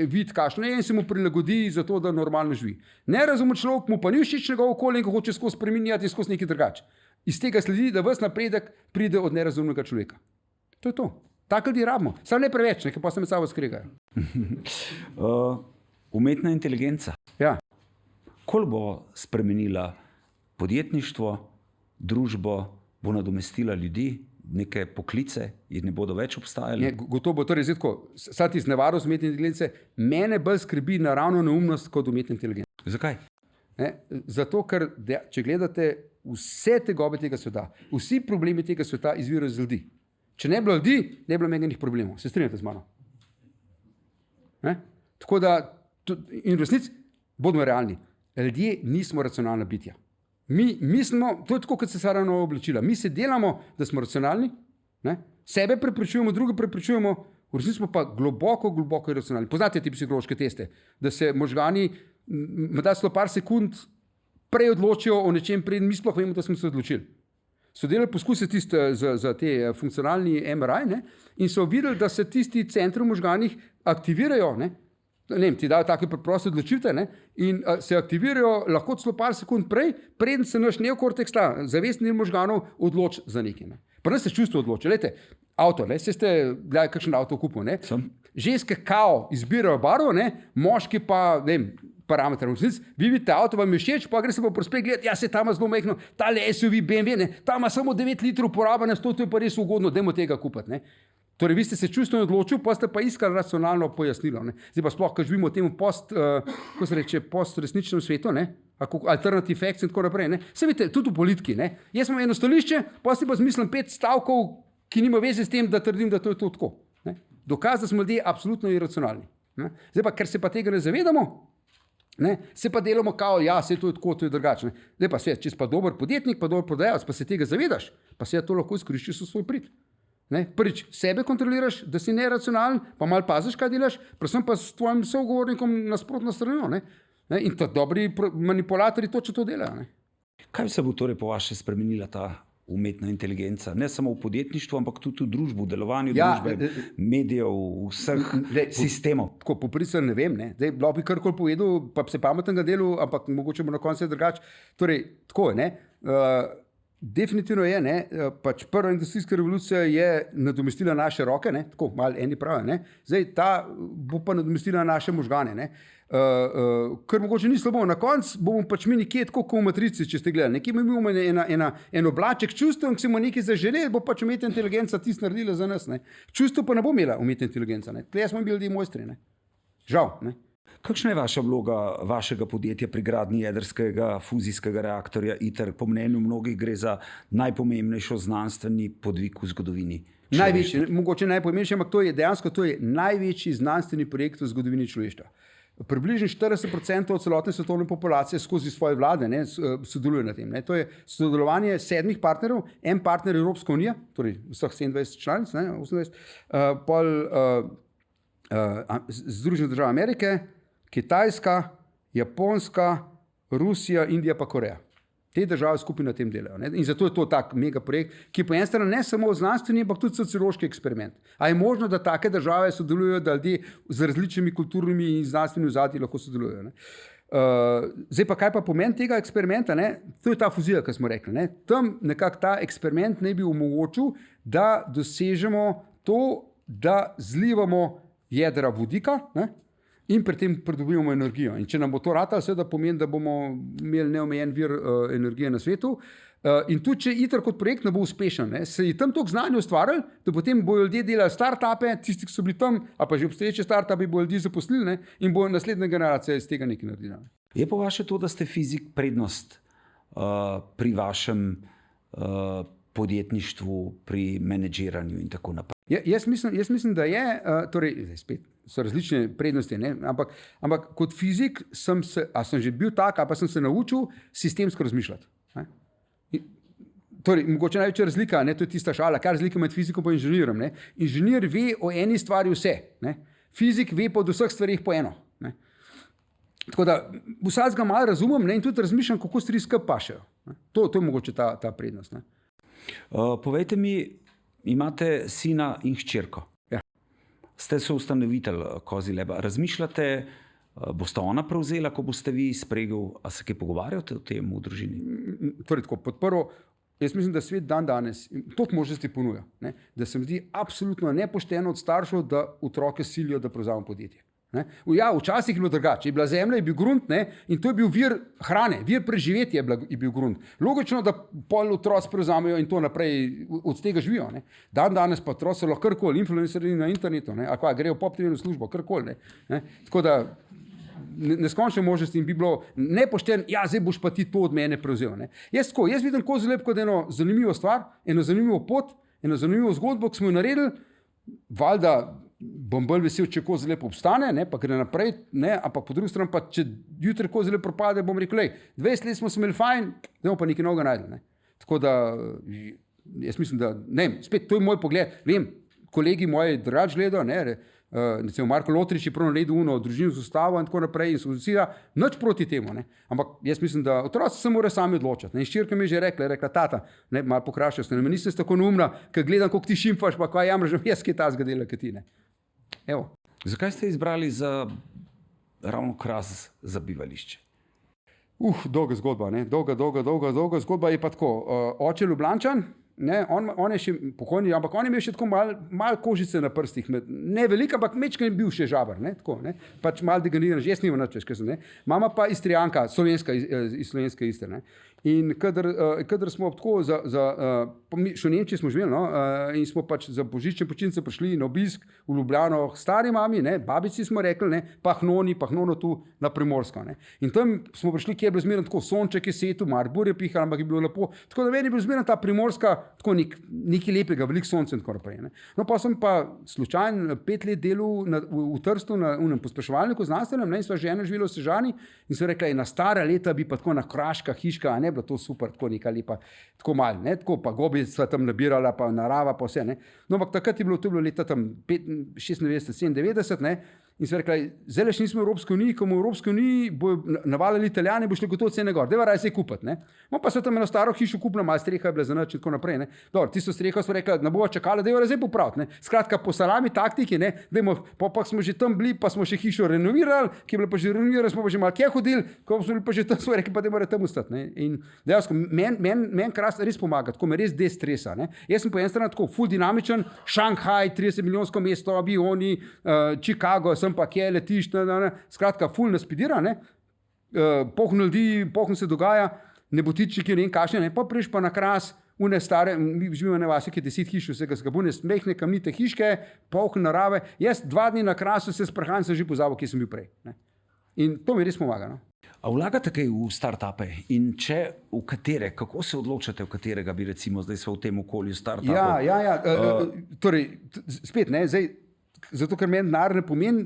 vidi kakšno je in se mu prilagodi za to, da normalno živi. Nerazumen človek mu pa ni všeč njegov okolje in ga hoče skozi spreminjati in skozi nekaj drugače. Iz tega sledi, da ves napredek pride od nerazumnega človeka. To je to. Tako ljudi rabimo. Samo ne preveč, nekaj pa se med sabo skregajo. Umetna inteligenca. Ja. Koliko bo spremenila podjetništvo, družbo, bo nadomestila ljudi, neke poklice in ne bodo več obstajali? Gotovo bo torej zdaj tako. Sad iz nevarnosti umetne inteligence mene bolj skrbi naravno neumnost kot umetna inteligenca. Zakaj? Zato, ker če gledate vse tegobe tega sveta, vsi problemi tega sveta izvirajo iz ljudi. Če ne bi bilo ljudi, ne bi bilo menih problemov. Se strinjate z mano? Tako da, in v resnici, bodimo realni, ljudje nismo racionalna bitja. Mi mislimo, to je tako, kot se Sarano oblačila. Mi se delamo, da smo racionalni, sebe prepričujemo, druge prepričujemo, v resnici smo pa globoko iracionalni. Poznate te psihološke teste, da se možgani morda celo par sekund prej odločijo o nečem, preden mi sploh vemo, da smo se odločili. So delali poskuse za te funkcionalni MRI in so videli, da se tisti centri v možganih aktivirajo, ti dajo take preproste odločitve in se aktivirajo lahko celo par sekund prej, preden se naš neokorteks, zavestni možganov, odloči za nekaj. Pa nas se čustvo odloči. Lejte, avto, se ste gledali kakšen avto kupil, ženske kao izbirajo barvo, moški pa, parameter. Vi vidite avto, vam je všeč, pa gre se pa prospekt gledati, se tam zelo mehno, tale SUV BMW, tam ima samo 9 litrov porabe na 100, to je pa res ugodno, dajmo tega kupiti. Torej, vi ste se čustveno odločili, pa ste pa iskali racionalno pojasnilo. Zdaj pa sploh, ko živimo v tem post-resničnem svetu, alternative facts in tako naprej. Se vidite, tudi v politiki. Jaz imam eno stališče, pa si pa zmislim 5 stavkov, ki nima veze s tem, da trdim, da to je to tako. Dokaz, da smo ljudje absolutno iracionalni. Zdaj pa, ker se pa tega ne zavedamo, se pa delamo kao, se to je tako, to je drugače. Zdaj pa če si pa dober podjetnik, pa dober prodajalec, pa se tega zavedaš, pa se to lahko izkoriščiš v svoj prid. Prvič, sebe kontroliraš, da si neracionalen, pa malo paziš, kaj delaš, predvsem pa s tvojim sogovornikom nasprotno stranjo. In to dobri manipulatorji točno to delajo. Kaj se bo torej po vaše spremenila ta umetna inteligenca? Ne samo v podjetništvu, ampak tudi v družbi, v delovanju družbe, medijev, vseh sistemov. Tako popricam ne vem, Zdaj, bi karkoli povedal, pa se pametnega delu, ampak mogoče bo na koncu drugače. Torej, tako je, definitivno je, pač prva industrijska revolucija je nadomestila naše roke, tako malo eni pravijo, zdaj ta bo pa nadomestila naše možgane, kar mogoče ni slabo. Na koncu bomo pač mi nekje tako kot v Matrici, če ste gledali, nekje imamo en oblaček čustev, ki smo nekaj zaželeli, bo pač umetna inteligenca tisto naredila za nas. Čustev pa ne bo imela umetna inteligenca. Tle smo bili ljudje mojstri. Žal. Kakšna je vaša vloga vašega podjetja pri gradnji jedrskega fuzijskega reaktorja ITER? Po mnenju mnogih gre za najpomembnejšo znanstveni podvig v zgodovini. Največji, mogoče najpomembnejši, ampak to je največji znanstveni projekt v zgodovini človeštva. Približno 40% od celotne svetovne populacije skozi svoje vlade sodeluje na tem. To je sodelovanje 7 partnerjev, en partner Evropska unija, torej vseh 27 članic, 28, pol Združene države Amerike, Kitajska, Japonska, Rusija, Indija pa Koreja. Te države skupaj na tem delajo. In zato je to tak mega projekt, ki po eni strani ne samo znanstveni, ampak tudi sociološki eksperiment. A je možno, da take države sodelujo, da ljudje z različnimi kulturnimi in znanstvenimi ozadji lahko sodelujo. Zdaj pa kaj pa pomen tega eksperimenta? To je ta fuzija, ki smo rekli. Tam nekako ta eksperiment naj bi omogočil, da dosežemo to, da zlivamo jedra vodika, in pri tem pridobivamo energijo. In če nam bo to ratalo, seveda pomeni, da bomo imeli neomejen vir energije na svetu. In tudi, če ITER kot projekt ne bo uspešen, ne, se je tam toliko znanja ustvarili, da potem bojo ljudje delali start-upe, tisti, ki so bili tam, a pa že obstoječe start-upe, bojo ljudi zaposlili, ne, in bo naslednja generacija iz tega nekaj naredila. Je po vaše to, da ste fizik prednost pri vašem podjetništvu, pri menedžiranju in tako naprej? Jaz mislim, da je, torej, spet so različne prednosti, ne, ampak kot fizik sem že bil tak, a pa sem se naučil sistemsko razmišljati. Ne. Torej, mogoče največja razlika, ne, to je tista šala, kaj je razlika med fizikom in inženirom. Ne. Inženir ve o eni stvari vse, ne. Fizik ve pa od vseh stvarih po eno. Ne. Tako da vsakega malo razumem, ne, in tudi razmišljam, kako stvari skupaj pašejo. To je mogoče ta prednost. Ne. Povejte mi, imate sina in hčerko. Ja. Ste soustanovitelj Kozilaba. Razmišljate, boste ona prevzela, ko boste vi spregel, a se kaj pogovarjate o tem v družini? Torej, tako, pod prvo, jaz mislim, da svet danes toliko možnosti ponuja, ne, da se mi zdi absolutno nepošteno od staršev, da otroke silijo, da prevzamem podjetje. Ne. Ja, včasih je bilo drugače, je bila zemlja, je bil grunt, ne, in to je bil vir hrane, vir preživetja je bil grunt. Logično, da pol otroci prevzamejo in to naprej od tega živijo. Ne. Danes pa otroci so lahko karkoli, influencerji na internetu, ne, ali grejo pop TV službo, karkoli. Ne. Tako da neskončne možnosti in bi bilo nepošteno, ja, zdaj boš pa ti to od mene prevzel. Ne. Jaz vidim Kozilab kot eno zanimivo stvar, eno zanimivo pot, eno zanimivo zgodbo, ki smo jo naredili, valjda bom bolj vesel, če Kozilab obstane, ne, pa gre naprej, ne, ampak po drugi strani pa, če jutri Kozilab propade, bom rekel, 20 let smo se imeli fajn, zdaj bomo pa nekaj novega najdel. Ne. Tako da, jaz mislim, da, ne vem, spet to je moj pogled, vem, kolegi moji drugače gledajo, ne, recimo Marko Lotrič je prav naredil družinsko ustavo in tako naprej in so vsi nič proti temu, ne. Ampak jaz mislim, da otroci se morajo sami odločiti. Ne. In hčerka mi je že rekla, tata, ne, malo pokraščal sem, ne, niste tako neumna, ker gledam, koliko ti šimfaš, pa kaj jamraš, jaz kaj tazga dela, kot ti, ne. Evo. Zakaj ste izbrali ravno Kras za bivališče? Dolga zgodba, ne? Dolga zgodba je pa tako. Oče Ljubljančan, ne, on je še pokojni, ampak on je imel še tako malo kožice na prstih, ne velika, ampak mečka je bil še žabar, ne, tako, ne, pač malo deganiran, jaz nimam nič več, kaj sem, ne. Mama pa Istrijanka, iz slovenske Istre, ne. In kadar smo tako še v Nemčiji smo živeli, no, in smo pač za božične počitnice prišli na obisk v Ljubljano stari mami, ne, babici smo rekli, ne, pa Hnono tu na Primorsko, ne. In tam smo prišli, kjer je bilo zmerno tako sonček je setu, mar burje pihal, ampak je bilo lepo. Tako da meni je bilo zmerno ta Primorska tako nekaj lepega, veliko sonce in tako naprej. Ne. No, pa sem pa slučajno 5 let delal v Trstu na pospeševalniku znanstvenem, ne, in sva žena živela v Sežani in so rekla, na stara leta bi pa tako na kraška hiška, ne, bilo to super, tako neka lepa, tako malo, ne, tako pa gobi sva tam nabirala, pa narava, pa vse, ne. No, ampak takrat je bilo leta tam 96, 97, ne, in so rekla, zdaj še nismo v Evropski uniji, ko v Evropski uniji bojo navalili Italijani, bo šli gotovo cene gor, dajva raje se kupiti, ne. No, pa so tam eno staro hišo kupila, malo streha je bila za nič in tako naprej, ne. Dobro, tisto streho smo rekla, ne bova čakala, dajva raje popraviti, ne. Skratka, po salami taktiki, ne, dajmo, pa smo že tam bili, pa smo še hišo renovirali, ki je bila pa že renovirala, smo pa že malo kje hodili, ko smo bili pa že tam, smo rekli, pa dajmo tam ostati, ne. In dejansko, meni Kras res pomaga, tako me res destresa, ne. Jaz sem po eni strani tako ful dinamičen, Šanghaj, 30 milijonsko mesto, avioni, Chicago, pa kje letiš, skratka, ful nas spidira, ne, pohn ljudi, pohn se dogaja, nebotičniki, ne vem kašne, ne, pa priš pa na Kras, une stare, mi živimo na vasi, ki je 10 hiš, vsega skabune, smehne kamnite hiške, pohn narave, jaz 2 dni na Krasu se sprehajam, sem že pozabil, kje sem bil prej, ne. In to mi res pomaga, no. A vlagate kaj v start-upe in če v katere, kako se odločate, v katerega bi recimo zdaj smo v tem okolju start-upov? Ja, torej, spet, ne, zdaj, zato, ker meni denar ne pomeni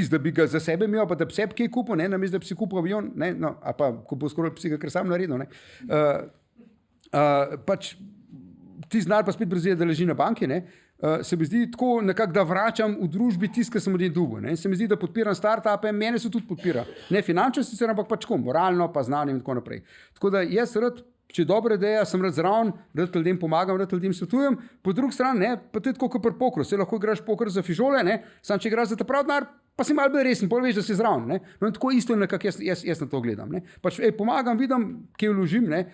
da bi ga za sebe imel, pa da bi sebi kaj kupil, ne, namesto da bi si kupil avion, ne, no, a pa ko bo skoraj psi ga, ker sam naredil, ne. Pač denar pa spet brezuje, da leži na banki, ne, se mi zdi tako nekako, da vračam v družbi tisto, kar sem od njih dobil, ne, se mi zdi, da podpiram start-upe, mene se tudi podpira, ne finančno sicer, ampak pač tako, moralno, pa znanje in tako naprej. Tako da jaz rad, če je dobra ideja, sem rad zraven, rad ljudem pomagam, rad ljudem svetujem, po drugi strani, ne, pa tudi tako kot pri pokru, se lahko igraš poker za fižole, ne, sam če igraš za ta prav denar, pa si malo bolj resen, pol veš, da si zraven, ne. No, in tako isto nekako jaz na to gledam, ne. Pač, pomagam, vidim, kje vložim, ne.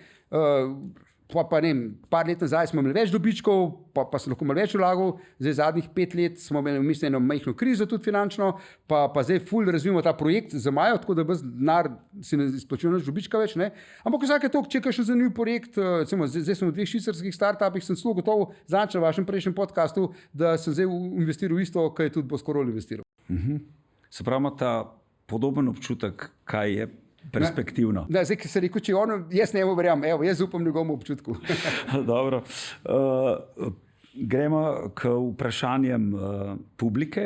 Pa ne vem, par let nazaj smo imeli več dobičkov, pa sem lahko malo več vlagal, zdaj zadnjih 5 let smo imeli v mislih eno majhno krizo tudi finančno, pa zdaj ful razvijamo ta projekt za Majo, tako da brez denar si ne izplačujemo več dobička več, ne. Ampak vsake toliko, če je kakšen zanimiv projekt, recimo, zdaj sem v 2 švicarskih startupih, sem celo gotovo zadnjič na vašem prejšnjem podcastu, da sem zdaj investiral isto, kaj tudi bo skoro investiral. Se pravi, ima ta podoben občutek, kaj je perspektivno. Zdaj, ki se rekel, če ono, jaz ne verjamem, evo, jaz upam njegovemu občutku. Dobro. Gremo k vprašanjem publike.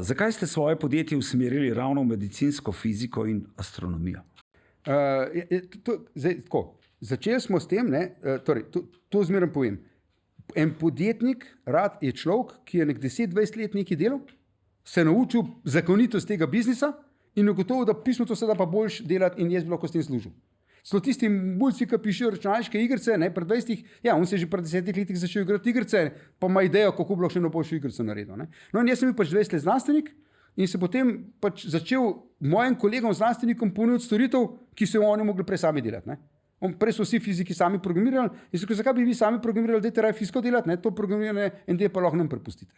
Zakaj ste svoje podjetje usmerili ravno v medicinsko fiziko in astronomijo? Zdaj, tako, začeli smo s tem, ne, torej, to zmeraj povem. En podjetnik rad je človek, ki je nek 10-20 let nekaj delal, se naučil zakonitost tega biznisa in ugotovil, da pismo to se da pa boljš delati in jaz bi lahko s tem služil. Celo tisti mulci, ki pišejo računalniške igrice, ne, pred 20, on se je že pred 10 letih začel igrati igrice, pa ima idejo, kako bi lahko še eno boljšo igrico naredil. Ne. No in jaz sem bil pač 20 let znanstvenik in se potem pač začel mojim kolegom znanstvenikom ponuditi storitev, ki so oni mogli prej sami delati. Ne. Prej so vsi fiziki sami programirali in so rekli, zakaj bi vi sami programirali, dajte raje fiziko delati, ne, to programiranje en del pa lahko nam prepustite.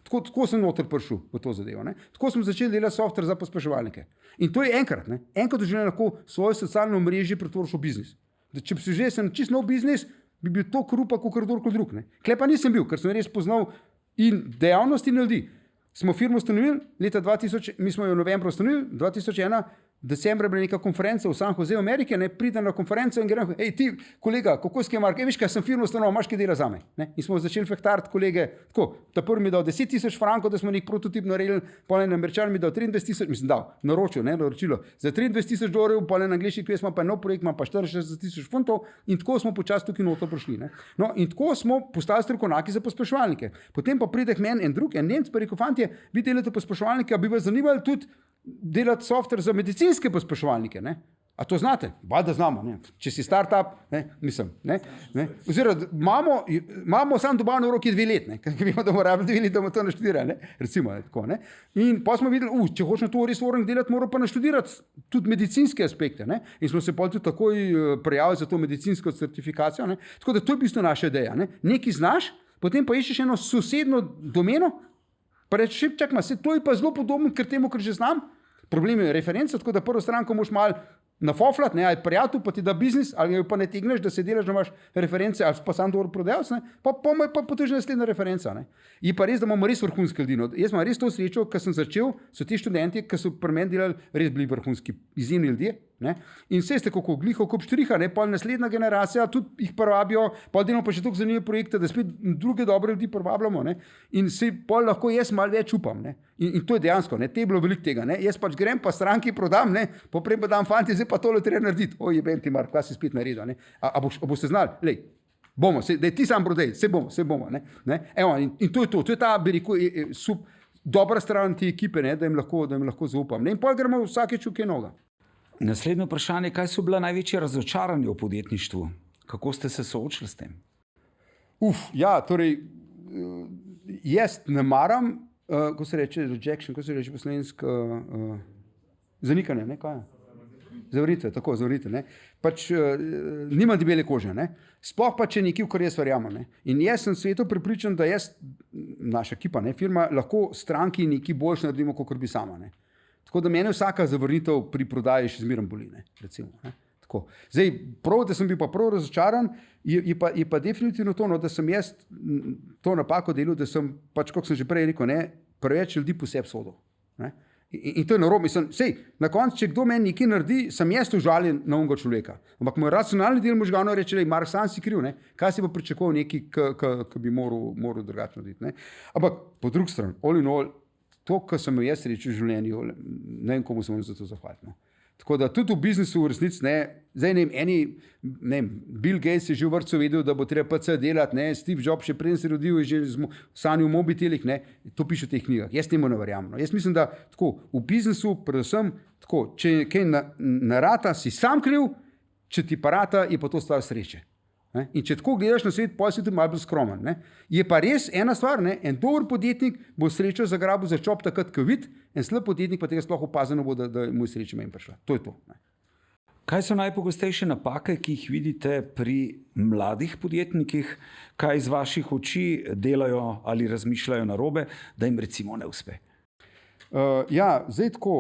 Tako sem noter prišel v to zadevo. Ne? Tako sem začel delati software za pospeševalnike. In to je enkrat. Ne? Enkrat v življenju lahko svoje socialno mrežje pretvoriš v biznis. Če bi si že čist nov biznis, bi bil to krupa kot kdorkoli drug. Klej pa nisem bil, ker sem res poznal in dejavnosti in ljudi. Smo firmo ustanovili leta 2000, mi smo jo v novembru ustanovili, 2001, decembra je bila neka konferenca v San Jose, Amerike, ne, pridem na konferenco in grem, hej ti, kolega, kako je skemar, veš kaj, sem firmo ustanovil, imaš kaj dela zame. Ne? In smo začeli fehtariti kolege, tako, ta prvi mi dal 10,000 frankov, da smo nek prototip naredili, pa en Američan mi dal 23,000, mislim dal, naročil, ne, naročilo, za 23,000 $, pa en angleški kves ima pa nov projekt, ima pa 40,000 funtov in tako smo počasi tukaj noter prišli. Ne? No, in tako smo postali strokovnjaki za pospeševalnike. Potem pa pride k meni en drug, en Nemec, pa rekel, fantje, vi delate pospeševalnike, a bi vas zanimali tudi delati software za medicinske pospeševalnike. Ne? A to znate? Da znamo. Ne? Če si startup, mislim. Oziroma, imamo samo dobavno v roki 2 let, ker vemo, da moramo 2 let, da bomo to naštudirali. Recimo, tako, ne? In pa smo videli, če hočeš na to res vornik delati, mora pa naštudirati tudi medicinske aspekte. Ne? In smo se pa tudi takoj prijavili za to medicinsko certifikacijo. Ne? Tako da to je v bistvu naša ideja. Ne? Nekaj znaš, potem pa iščeš eno sosedno domeno, pa reči, čakaj, to je pa zelo podobno, ker temu, kar že znam. Problem je referenca, tako da prvo stranko moš malo nafoflat, ali prijatelj, pa ti da biznis, ali jo pa ne tegneš, da se delaš, da imaš reference, ali pa sam dobro prodajalec, pa to je že naslednja referenca. Ne. Je pa res, da imamo res vrhunske ljudi. No. Jaz imam res to srečo, ker sem začel, so ti študenti, ki so pri meni delali, res bili vrhunski, izjemni ljudje. Ne. In vse ste kako gliho, kot štriha, pa naslednja generacija tudi jih privabijo, pa delamo pa še toliko zanimive projekte, da spet druge dobre ljudi privabljamo. Ne. In se pa lahko jaz malo več upam. Ne. In to je dejansko, ne. Te je bilo veliko tega. Ne. Jaz pač grem, pa stranki prodam, poprej pa dam fanti, zdaj pa tole treba narediti. Oj, jeben ti mar, kaj si spet naredil. A boste znali? Lej, bomo, da ti sam prodaj, se bomo. Ne. Evo, in to je to. To je ta, bi rekel, dobra stran te ekipe, ne, da jim lahko zaupam. Ne. In pa gremo vsakeč v kaj noga. Naslednje vprašanje, kaj so bila največje razočaranja v podjetništvu? Kako ste se soočili s tem? Ja, torej, jaz ne maram, ko se reče rejection, ko se reče po slovensko, zanikanje, ne, kaj je? Zavrite, ne. Pač nimam debele kože, ne. Sploh pa če nekaj, v kar jaz verjamem, ne. In jaz sem svetu prepričan, da naša ekipa, ne, firma, lahko stranki nekaj boljše naredimo, kot bi sama, ne. Tako da mene vsaka zavrnitev pri prodaji še zmeraj boli, ne, recimo. Ne. Tako. Zdaj, prav, da sem bil pa prav razočaran, je pa definitivno to, no, da sem jaz to napako delal, da sem, pač, kot sem že prej rekel, ne, preveč ljudi po sebi sodil. In to je narobe. Na koncu, če kdo meni nekaj naredi, sem jaz užaljen na onega človeka. Ampak moj racionalni del možganov reče, Mark, sam si kriv, ne? Kaj si pa pričakoval nekaj, ki bi moral drugače narediti. Ne? Ampak po drugi strani, all in all, to, kar sem jaz rečel v življenju, ne vem, komu sem za to zahvaliti. No. Tako da tudi v biznisu v resnici, zdaj Bill Gates je že v vrtcu vedel, da bo treba PC delati, Steve Jobs še preden se rodil, je že sanjal v mobitelih, to piše v teh knjigah. Jaz temu ne verjamem. No. Jaz mislim, da tako, v biznisu, predvsem, tako, če kaj narata, si sam kriv, če ti parata, je pa to stvar sreče. In če tako gledaš na svet, pa si tudi malo bolj skromen. Ne? Je pa res ena stvar, en dober podjetnik bo srečo zagrabil za čop takrat, ko vidi, en slab podjetnik pa tega sploh opazeno bo, da mu je sreča manj prišla. To je to. Ne? Kaj so najpogostejše napake, ki jih vidite pri mladih podjetnikih, kaj iz vaših oči delajo ali razmišljajo narobe, da jim recimo ne uspe? Zdaj tako.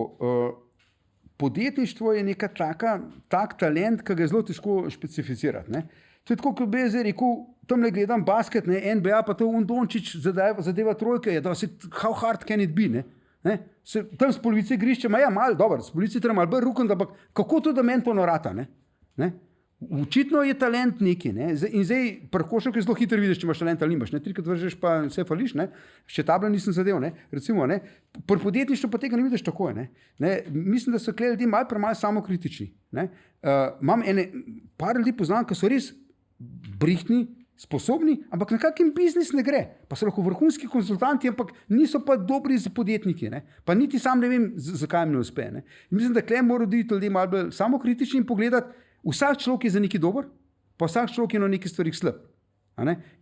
Podjetništvo je neka tak talent, ki ga je zelo težko specificirati. Ne? To je tako, kot bi jaz rekel, tam le gledam basket, ne? NBA pa to Undončić zadeva trojke, da se how hard can it be, ne? Ne? Tam s polovice igrišča, malo, dobro, s polovice treba malo bolj rukon, ampak kako to, da meni ponorata, ne? Ne? Očitno je talent neki, ne? In zdaj pri košarki zelo hitro vidiš, če imaš talent ali nimaš, ne? Trikrat vržeš pa vse fališ, ne? Še tabla nisem zadev, ne? Recimo, ne? Pri podjetništvu pa tega ne vidiš takoj, ne? Ne? Mislim, da so tukaj ljudje malo premalo samokritični, ne? Imam par ljudi poznam, ki so res brihtni, sposobni, ampak na kakim biznis ne gre. Pa so lahko vrhunski konsultanti, ampak niso pa dobri za podjetniki, ne? Pa niti sam ne vem, zakaj jim ne uspe, ne? In mislim, da tukaj morajo biti ljudje malo bolj samokritični in pogledati, vsak človek je za nekaj dober, pa vsak človek je na nekaj stvarih slab.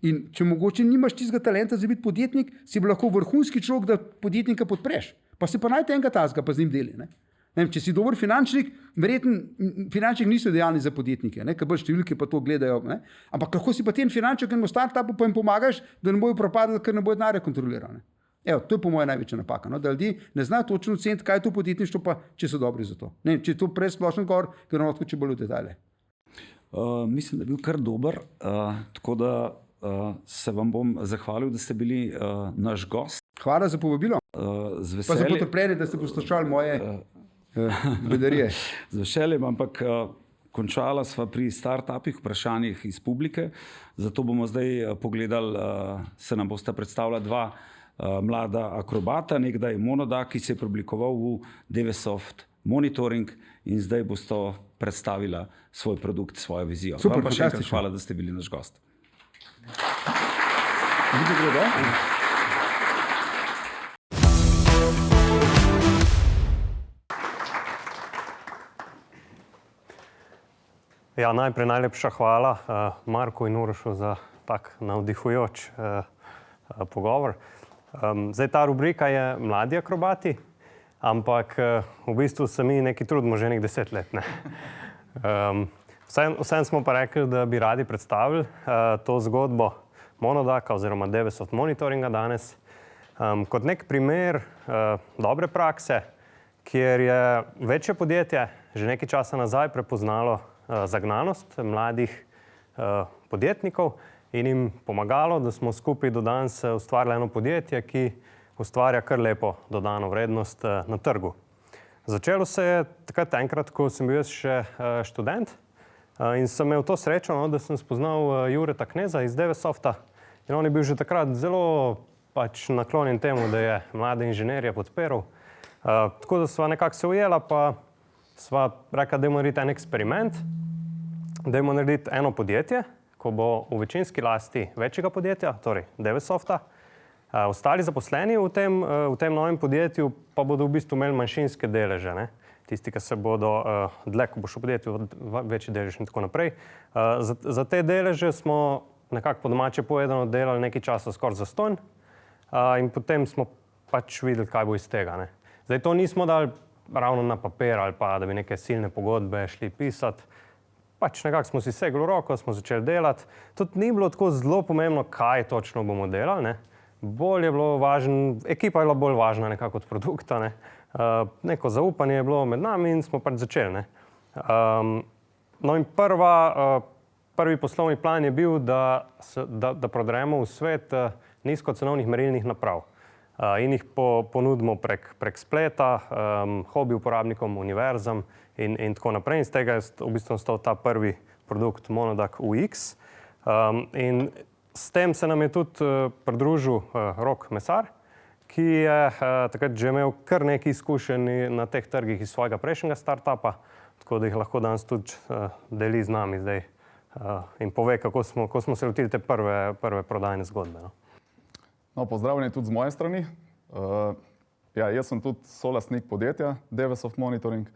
In če mogoče nimaš tistega talenta za biti podjetnik, si bi lahko vrhunski človek, da podjetnika podpreš. Pa si pa najte enega tazga, pa z njim deli. Ne? Ne vem, če si dober finančnik, verjetno finančnik niso idealni za podjetnike, ker bolj številke pa to gledajo. Ne? Ampak lahko si pa tem finančnikom enemu startupu pa jim pomagaš, da ne bojo propadli, ker ne bojo denarja kontrolirali. Evo, to je po moje največja napaka, no? Da ljudje ne znajo točno oceniti, kaj je to podjetništvo, pa če so dobri za to. Ne, če je to presplošen govor, ker lahko če bolj v detajle. Mislim, da je bil kar dober, tako da se vam bom zahvalil, da ste bili naš gost. Hvala za povabilo. Pa za potrpljenje, da ste poslušali moje bedarije. Z veseljem, ampak končala sva pri startupih, vprašanjih iz publike, zato bomo zdaj pogledali, se nam bosta predstavila dva mlada akrobata, nekdaj Monoda, ki se je preoblikoval v Devesoft Monitoring in zdaj boste predstavila svoj produkt, svojo vizijo. Super, pa še enkrat hvala, da ste bili naš gost. Ja, najprej najlepša hvala Marku in Urošu za tak navdihujoč pogovor. Zdaj, ta rubrika je Mladi akrobati, ampak v bistvu se mi neki trudimo že nekaj 10 let. Ne? Vsem smo pa rekli, da bi radi predstavili to zgodbo Monodaka oziroma Devesoft Monitoringa danes kot nek primer dobre prakse, kjer je večje podjetje že nekaj časa nazaj prepoznalo zagnanost mladih podjetnikov in jim pomagalo, da smo skupaj do danes ustvarili eno podjetje, ki ustvarja kar lepo dodano vrednost na trgu. Začelo se je takrat enkrat, ko sem bil jaz še študent in sem imel to srečo, da sem spoznal Jureta Kneza iz Devesofta in on je bil že takrat zelo naklonjen temu, da je mlade inženirje podpiral. Tako da sva nekako se ujela, pa sva rekla, da bomo narediti en eksperiment, da bomo narediti eno podjetje, ko bo v večinski lasti večjega podjetja, torej Devesofta. Ostali zaposleni v tem novem podjetju pa bodo v bistvu imeli manjšinske deleže. Ne? Tisti, ki se bodo dlje, ko bo šel podjetju, večji delež in tako naprej. Za te deleže smo nekako po domače povedano delali nekaj časa skoraj zastonj in potem smo videli, kaj bo iz tega. Ne? Zdaj, to nismo dali ravno na papir ali pa, da bi neke silne pogodbe šli pisati. Nekako smo si segli v roko, smo začeli delati. Tudi ni bilo tako zelo pomembno, kaj točno bomo delali. Ne? Bolj je bilo važno, ekipa je bila bolj važna nekako od produkta. Ne? Neko zaupanje je bilo med nami in smo začeli. Ne? No in prvi poslovni plan je bil, da prodremo v svet nizkocenovnih merilnih naprav in jih ponudimo prek spleta, hobi uporabnikom, univerzam in tako naprej. In z tega je v bistvu nastal ta prvi produkt Monodak UX. In s tem se nam je tudi pridružil Rok Mesar, ki je takrat že imel kar nekaj izkušenj na teh trgih iz svojega prejšnjega startupa, tako da jih lahko danes tudi deli z nami zdaj in pove, kako smo se lotili te prve prodajne zgodbe. No, pozdravljeni tudi z moje strani. Jaz sem tudi solastnik podjetja Devesoft Monitoring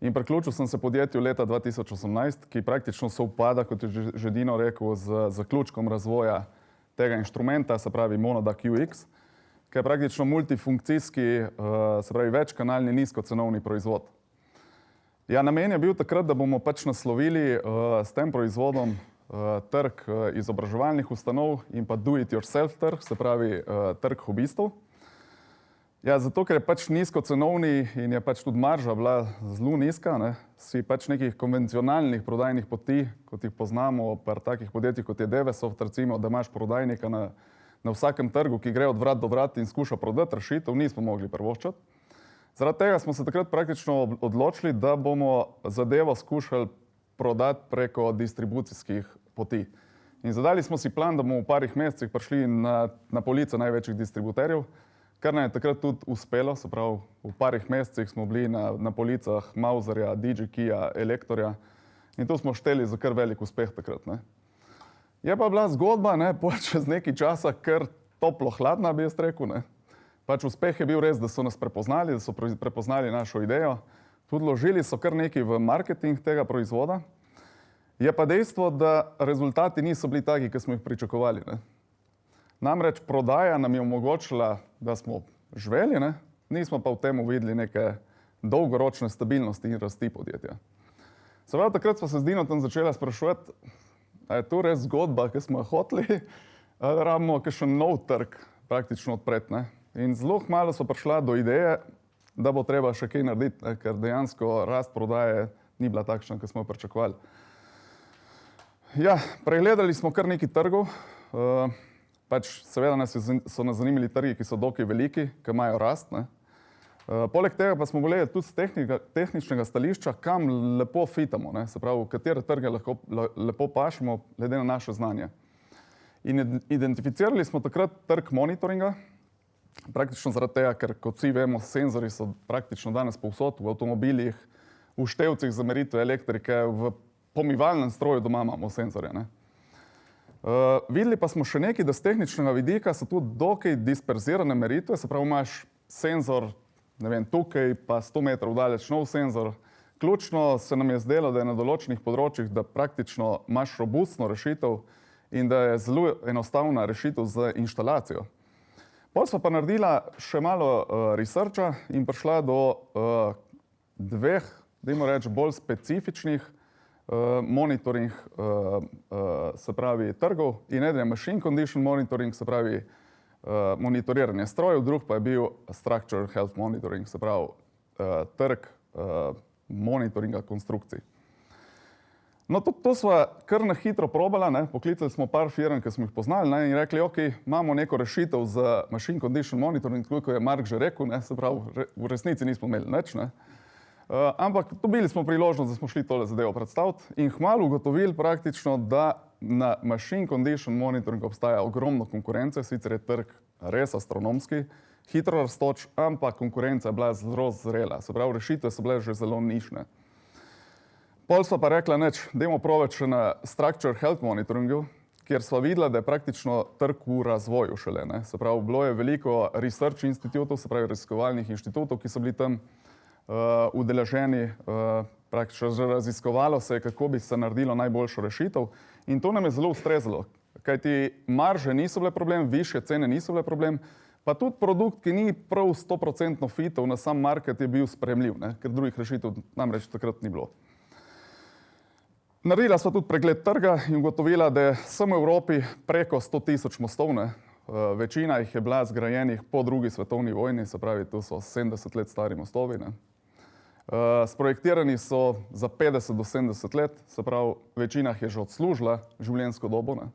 in priključil sem se podjetju leta 2018, ki praktično sovpada, kot je že Dino rekel, z zaključkom razvoja tega inštrumenta, se pravi Monodak UX, ki je praktično multifunkcijski, se pravi večkanalni nizkocenovni proizvod. Ja, namen je bil takrat, da bomo pač naslovili s tem proizvodom trg izobraževalnih ustanov in pa do-it-yourself trg, se pravi trg hobistov. Ja, zato, ker je pač nizkocenovni in je pač tudi marža bila zelo nizka, ne, si pač nekih konvencionalnih prodajnih poti, kot jih poznamo pri takih podjetjih, kot je Devesoft, recimo, da imaš prodajnika na vsakem trgu, ki gre od vrat do vrat in skuša prodati rešitev, nismo mogli privoščiti. Zaradi tega smo se takrat praktično odločili, da bomo zadevo skušali prodati preko distribucijskih poti. In zadali smo si plan, da bomo v parih mesecih prišli na police največjih distributerjev, kar nam je takrat tudi uspelo, se pravi, v parih mesecih smo bili na policah Mauserja, DigiKeya, Elektorja in to smo šteli za kar velik uspeh takrat, ne. Je pa bila zgodba, ne, čez nekaj časa kar toplo-hladna, bi jaz rekel, ne. Pač uspeh je bil res, da so nas prepoznali, da so prepoznali našo idejo, tudi vložili so kar nekaj v marketing tega proizvoda. Je pa dejstvo, da rezultati niso bili taki, ki smo jih pričakovali, ne. Namreč prodaja nam je omogočila, da smo živeli, ne? Nismo pa v tem videli neke dolgoročne stabilnosti in rasti podjetja. Seveda takrat smo se z Dinotom začeli spraševati, a je to res zgodba, ki smo jo hoteli, ali rabimo kakšen nov trg praktično odpreti, ne? In zelo kmalu so prišla do ideje, da bo treba še kaj narediti, ne? Ker dejansko rast prodaje ni bila takšna, kot smo jo pričakovali. Ja, pregledali smo kar nekaj trgov. Pač seveda so nas zanimali trgi, ki so dokaj veliki, ki imajo rast, ne. Poleg tega pa smo gledali tudi z tehničnega stališča, kam lepo fitamo, ne. Se pravi, v katere trge lahko lepo pašemo, glede na naše znanje. In identificirali smo takrat trg monitoringa, praktično zaradi tega, ker kot vsi vemo, senzori so praktično danes povsod, v avtomobilih, v števcih za meritev elektrike, v pomivalnem stroju doma imamo senzorje, ne. Videli pa smo še nekaj, da z tehničnega vidika so tudi dokaj disperzirane meritve, se pravi, imaš senzor, ne vem, tukaj pa 100 metrov daleč nov senzor. Ključno se nam je zdelo, da je na določenih področjih, da praktično imaš robustno rešitev in da je zelo enostavna rešitev za inštalacijo. Potem smo pa naredila še malo researcha in prišla do dveh, dajmo reči, bolj specifičnih monitoring, se pravi, trgov. In eden je machine condition monitoring, se pravi, monitoriranje strojev, drug pa je bil structural health monitoring, se pravi, trg monitoringa konstrukcij. No, to smo kar na hitro probala, ne, poklicali smo par firm, ki smo jih poznali, ne, in rekli, ok, imamo neko rešitev za machine condition monitoring, kot je Mark že rekel, ne, se pravi, v resnici nismo imeli nič, ne. Ampak dobili smo priložnost, da smo šli tole zadevo predstaviti in kmalu ugotovili praktično, da na machine condition monitoring obstaja ogromno konkurence, sicer je trg res astronomski, hitro rastoč, ampak konkurenca je bila zelo zrela, se pravi, rešitve so bile že zelo nišne. Pol sva pa rekla, dajmo probati še na structural health monitoringu, kjer sva videla, da je praktično trg v razvoju šele, ne. Se pravi, bilo je veliko research institutov, se pravi, raziskovalnih inštitutov, ki so bili tam udeleženi, praktično raziskovalo se je, kako bi se naredilo najboljšo rešitev in to nam je zelo ustrezalo, kajti marže niso bile problem, višje cene niso bile problem, pa tudi produkt, ki ni prav 100% fitov na sam market, je bil sprejemljiv, ne, ker drugih rešitev namreč takrat ni bilo. Naredila sva tudi pregled trga in ugotovila, da je samo v Evropi preko 100,000 mostov, ne. Večina jih je bila zgrajenih po drugi svetovni vojni, se pravi, to so 70 let stari mostovi, ne. Sprojektirani so za 50 do 70 let, se pravi, večina jih je že odslužila življenjsko dobo, ne.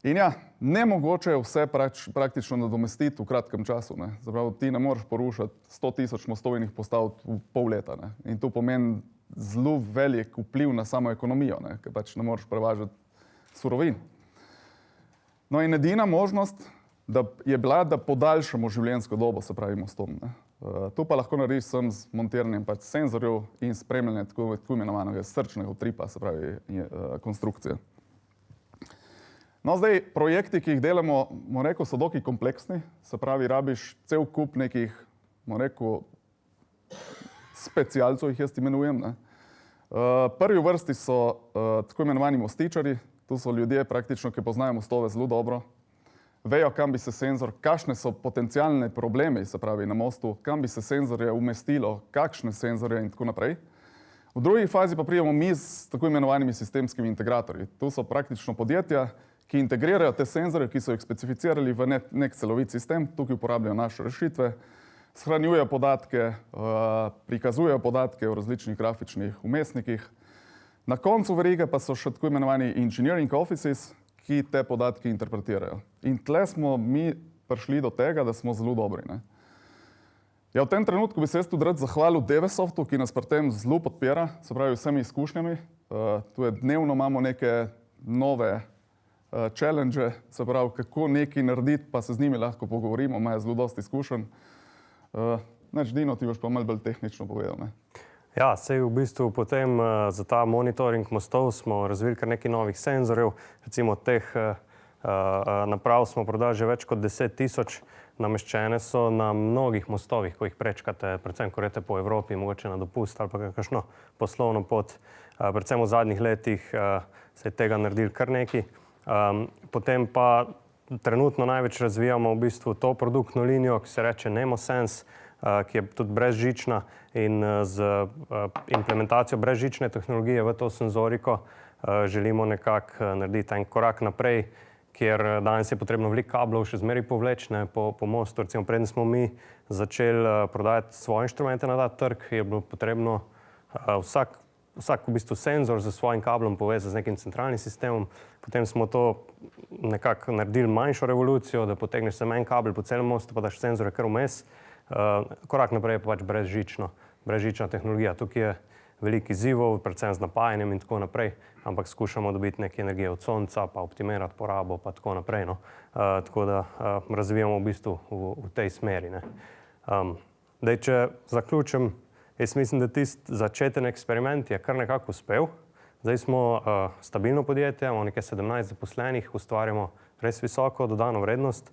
In ja, nemogoče je vse praktično nadomestiti v kratkem času, ne. Se pravi, ti ne moreš porušiti 100,000 mostov in jih postaviti v pol leta, ne. In to pomeni zelo velik vpliv na samo ekonomijo, ne, ker pač ne moreš prevažati surovin. No in edina možnost je bila, da podaljšamo življenjsko dobo, se pravi, mostom, ne. To pa lahko narediš samo z montiranjem pač senzorjev in spremljanjem tako imenovanega srčnega utripa, se pravi, konstrukcije. No, zdaj, projekti, ki jih delamo, bom rekel, so dokaj kompleksni, se pravi, rabiš cel kup nekih, bom rekel, specialcev jih jaz imenujem, ne. Prvi v vrsti so tako imenovani mostičarji, to so ljudje praktično, ki poznajo mostove zelo dobro, vejo, kam bi se senzor, kakšne so potencialne problemi, se pravi, na mostu, kam bi se senzorje umestilo, kakšne senzorje in tako naprej. V drugi fazi pa pridemo mi s tako imenovanimi sistemskimi integratorji. Tu so praktično podjetja, ki integrirajo te senzorje, ki so jih specificirali v nek celovit sistem, tukaj uporabljajo naše rešitve, shranjujejo podatke, prikazujejo podatke v različnih grafičnih vmesnikih. Na koncu verige pa so še tako imenovani engineering offices, ki te podatke interpretirajo. In tle smo mi prišli do tega, da smo zelo dobri. Ne? Ja, v tem trenutku bi se jaz tudi rad zahvalil Devesoftu, ki nas pri tem zelo podpira, se pravi vsemi izkušnjami. Tu je dnevno imamo neke nove challenge, se pravi, kako nekaj narediti, pa se z njimi lahko pogovorimo, imajo zelo dosti izkušenj. Dino, ti boš pa malo bolj tehnično povedal, ne? Ja, sej v bistvu potem za ta monitoring mostov smo razvili kar nekaj novih senzorjev. Recimo teh naprav smo prodali že več kot 10 000, nameščene so na mnogih mostovih, ko jih prečkate, predvsem ko greste po Evropi, mogoče na dopust ali pa kakšno poslovno pot. Predvsem v zadnjih letih se je tega naredili kar nekaj. Potem pa trenutno največ razvijamo v bistvu to produktno linijo, ki se reče NemoSense, ki je tudi brezžična in z implementacijo brezžične tehnologije v to senzoriko želimo nekako narediti en korak naprej, kjer danes je potrebno veliko kablov še zmeraj povleči po mostu. Recimo, preden smo mi začeli prodajati svoje inštrumente na ta trg, je bilo potrebno vsak v bistvu senzor z svojim kablom povezati z nekim centralnim sistemom. Potem smo to nekako naredili manjšo revolucijo, da potegneš samo en kabel po celem mostu, pa daš senzore kar vmes. Korak naprej je pa pač brezžična tehnologija. Tukaj je veliko izzivov, predvsem z napajanjem in tako naprej, ampak skušamo dobiti nekaj energije od sonca, pa optimirati porabo, pa tako naprej. No. Tako da razvijamo v bistvu v tej smeri. Ne. Daj, če zaključim, jaz mislim, da tisti začeten eksperiment je kar nekako uspel. Zdaj smo stabilno podjetje, imamo nekaj 17 zaposlenih, ustvarjamo res visoko dodano vrednost.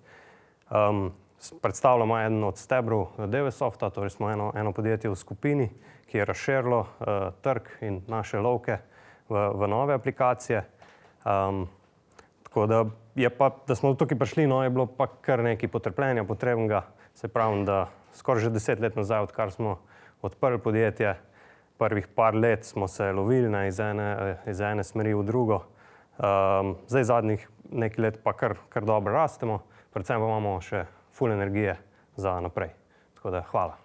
Predstavljamo eden od stebrov Devesofta, torej smo eno podjetje v skupini, ki je razširilo trg in naše lovke v nove aplikacije. Tako da je pa, da smo tukaj prišli, no, je bilo pa kar nekaj potrpljenja potrebnega. Se pravim, da skoraj že 10 let nazaj, odkar smo odprli podjetje, prvih par let smo se lovili iz ene smeri v drugo. Zdaj zadnjih nekaj let pa kar dobro rastemo, predvsem pa imamo še ful energije za naprej. Tako da hvala.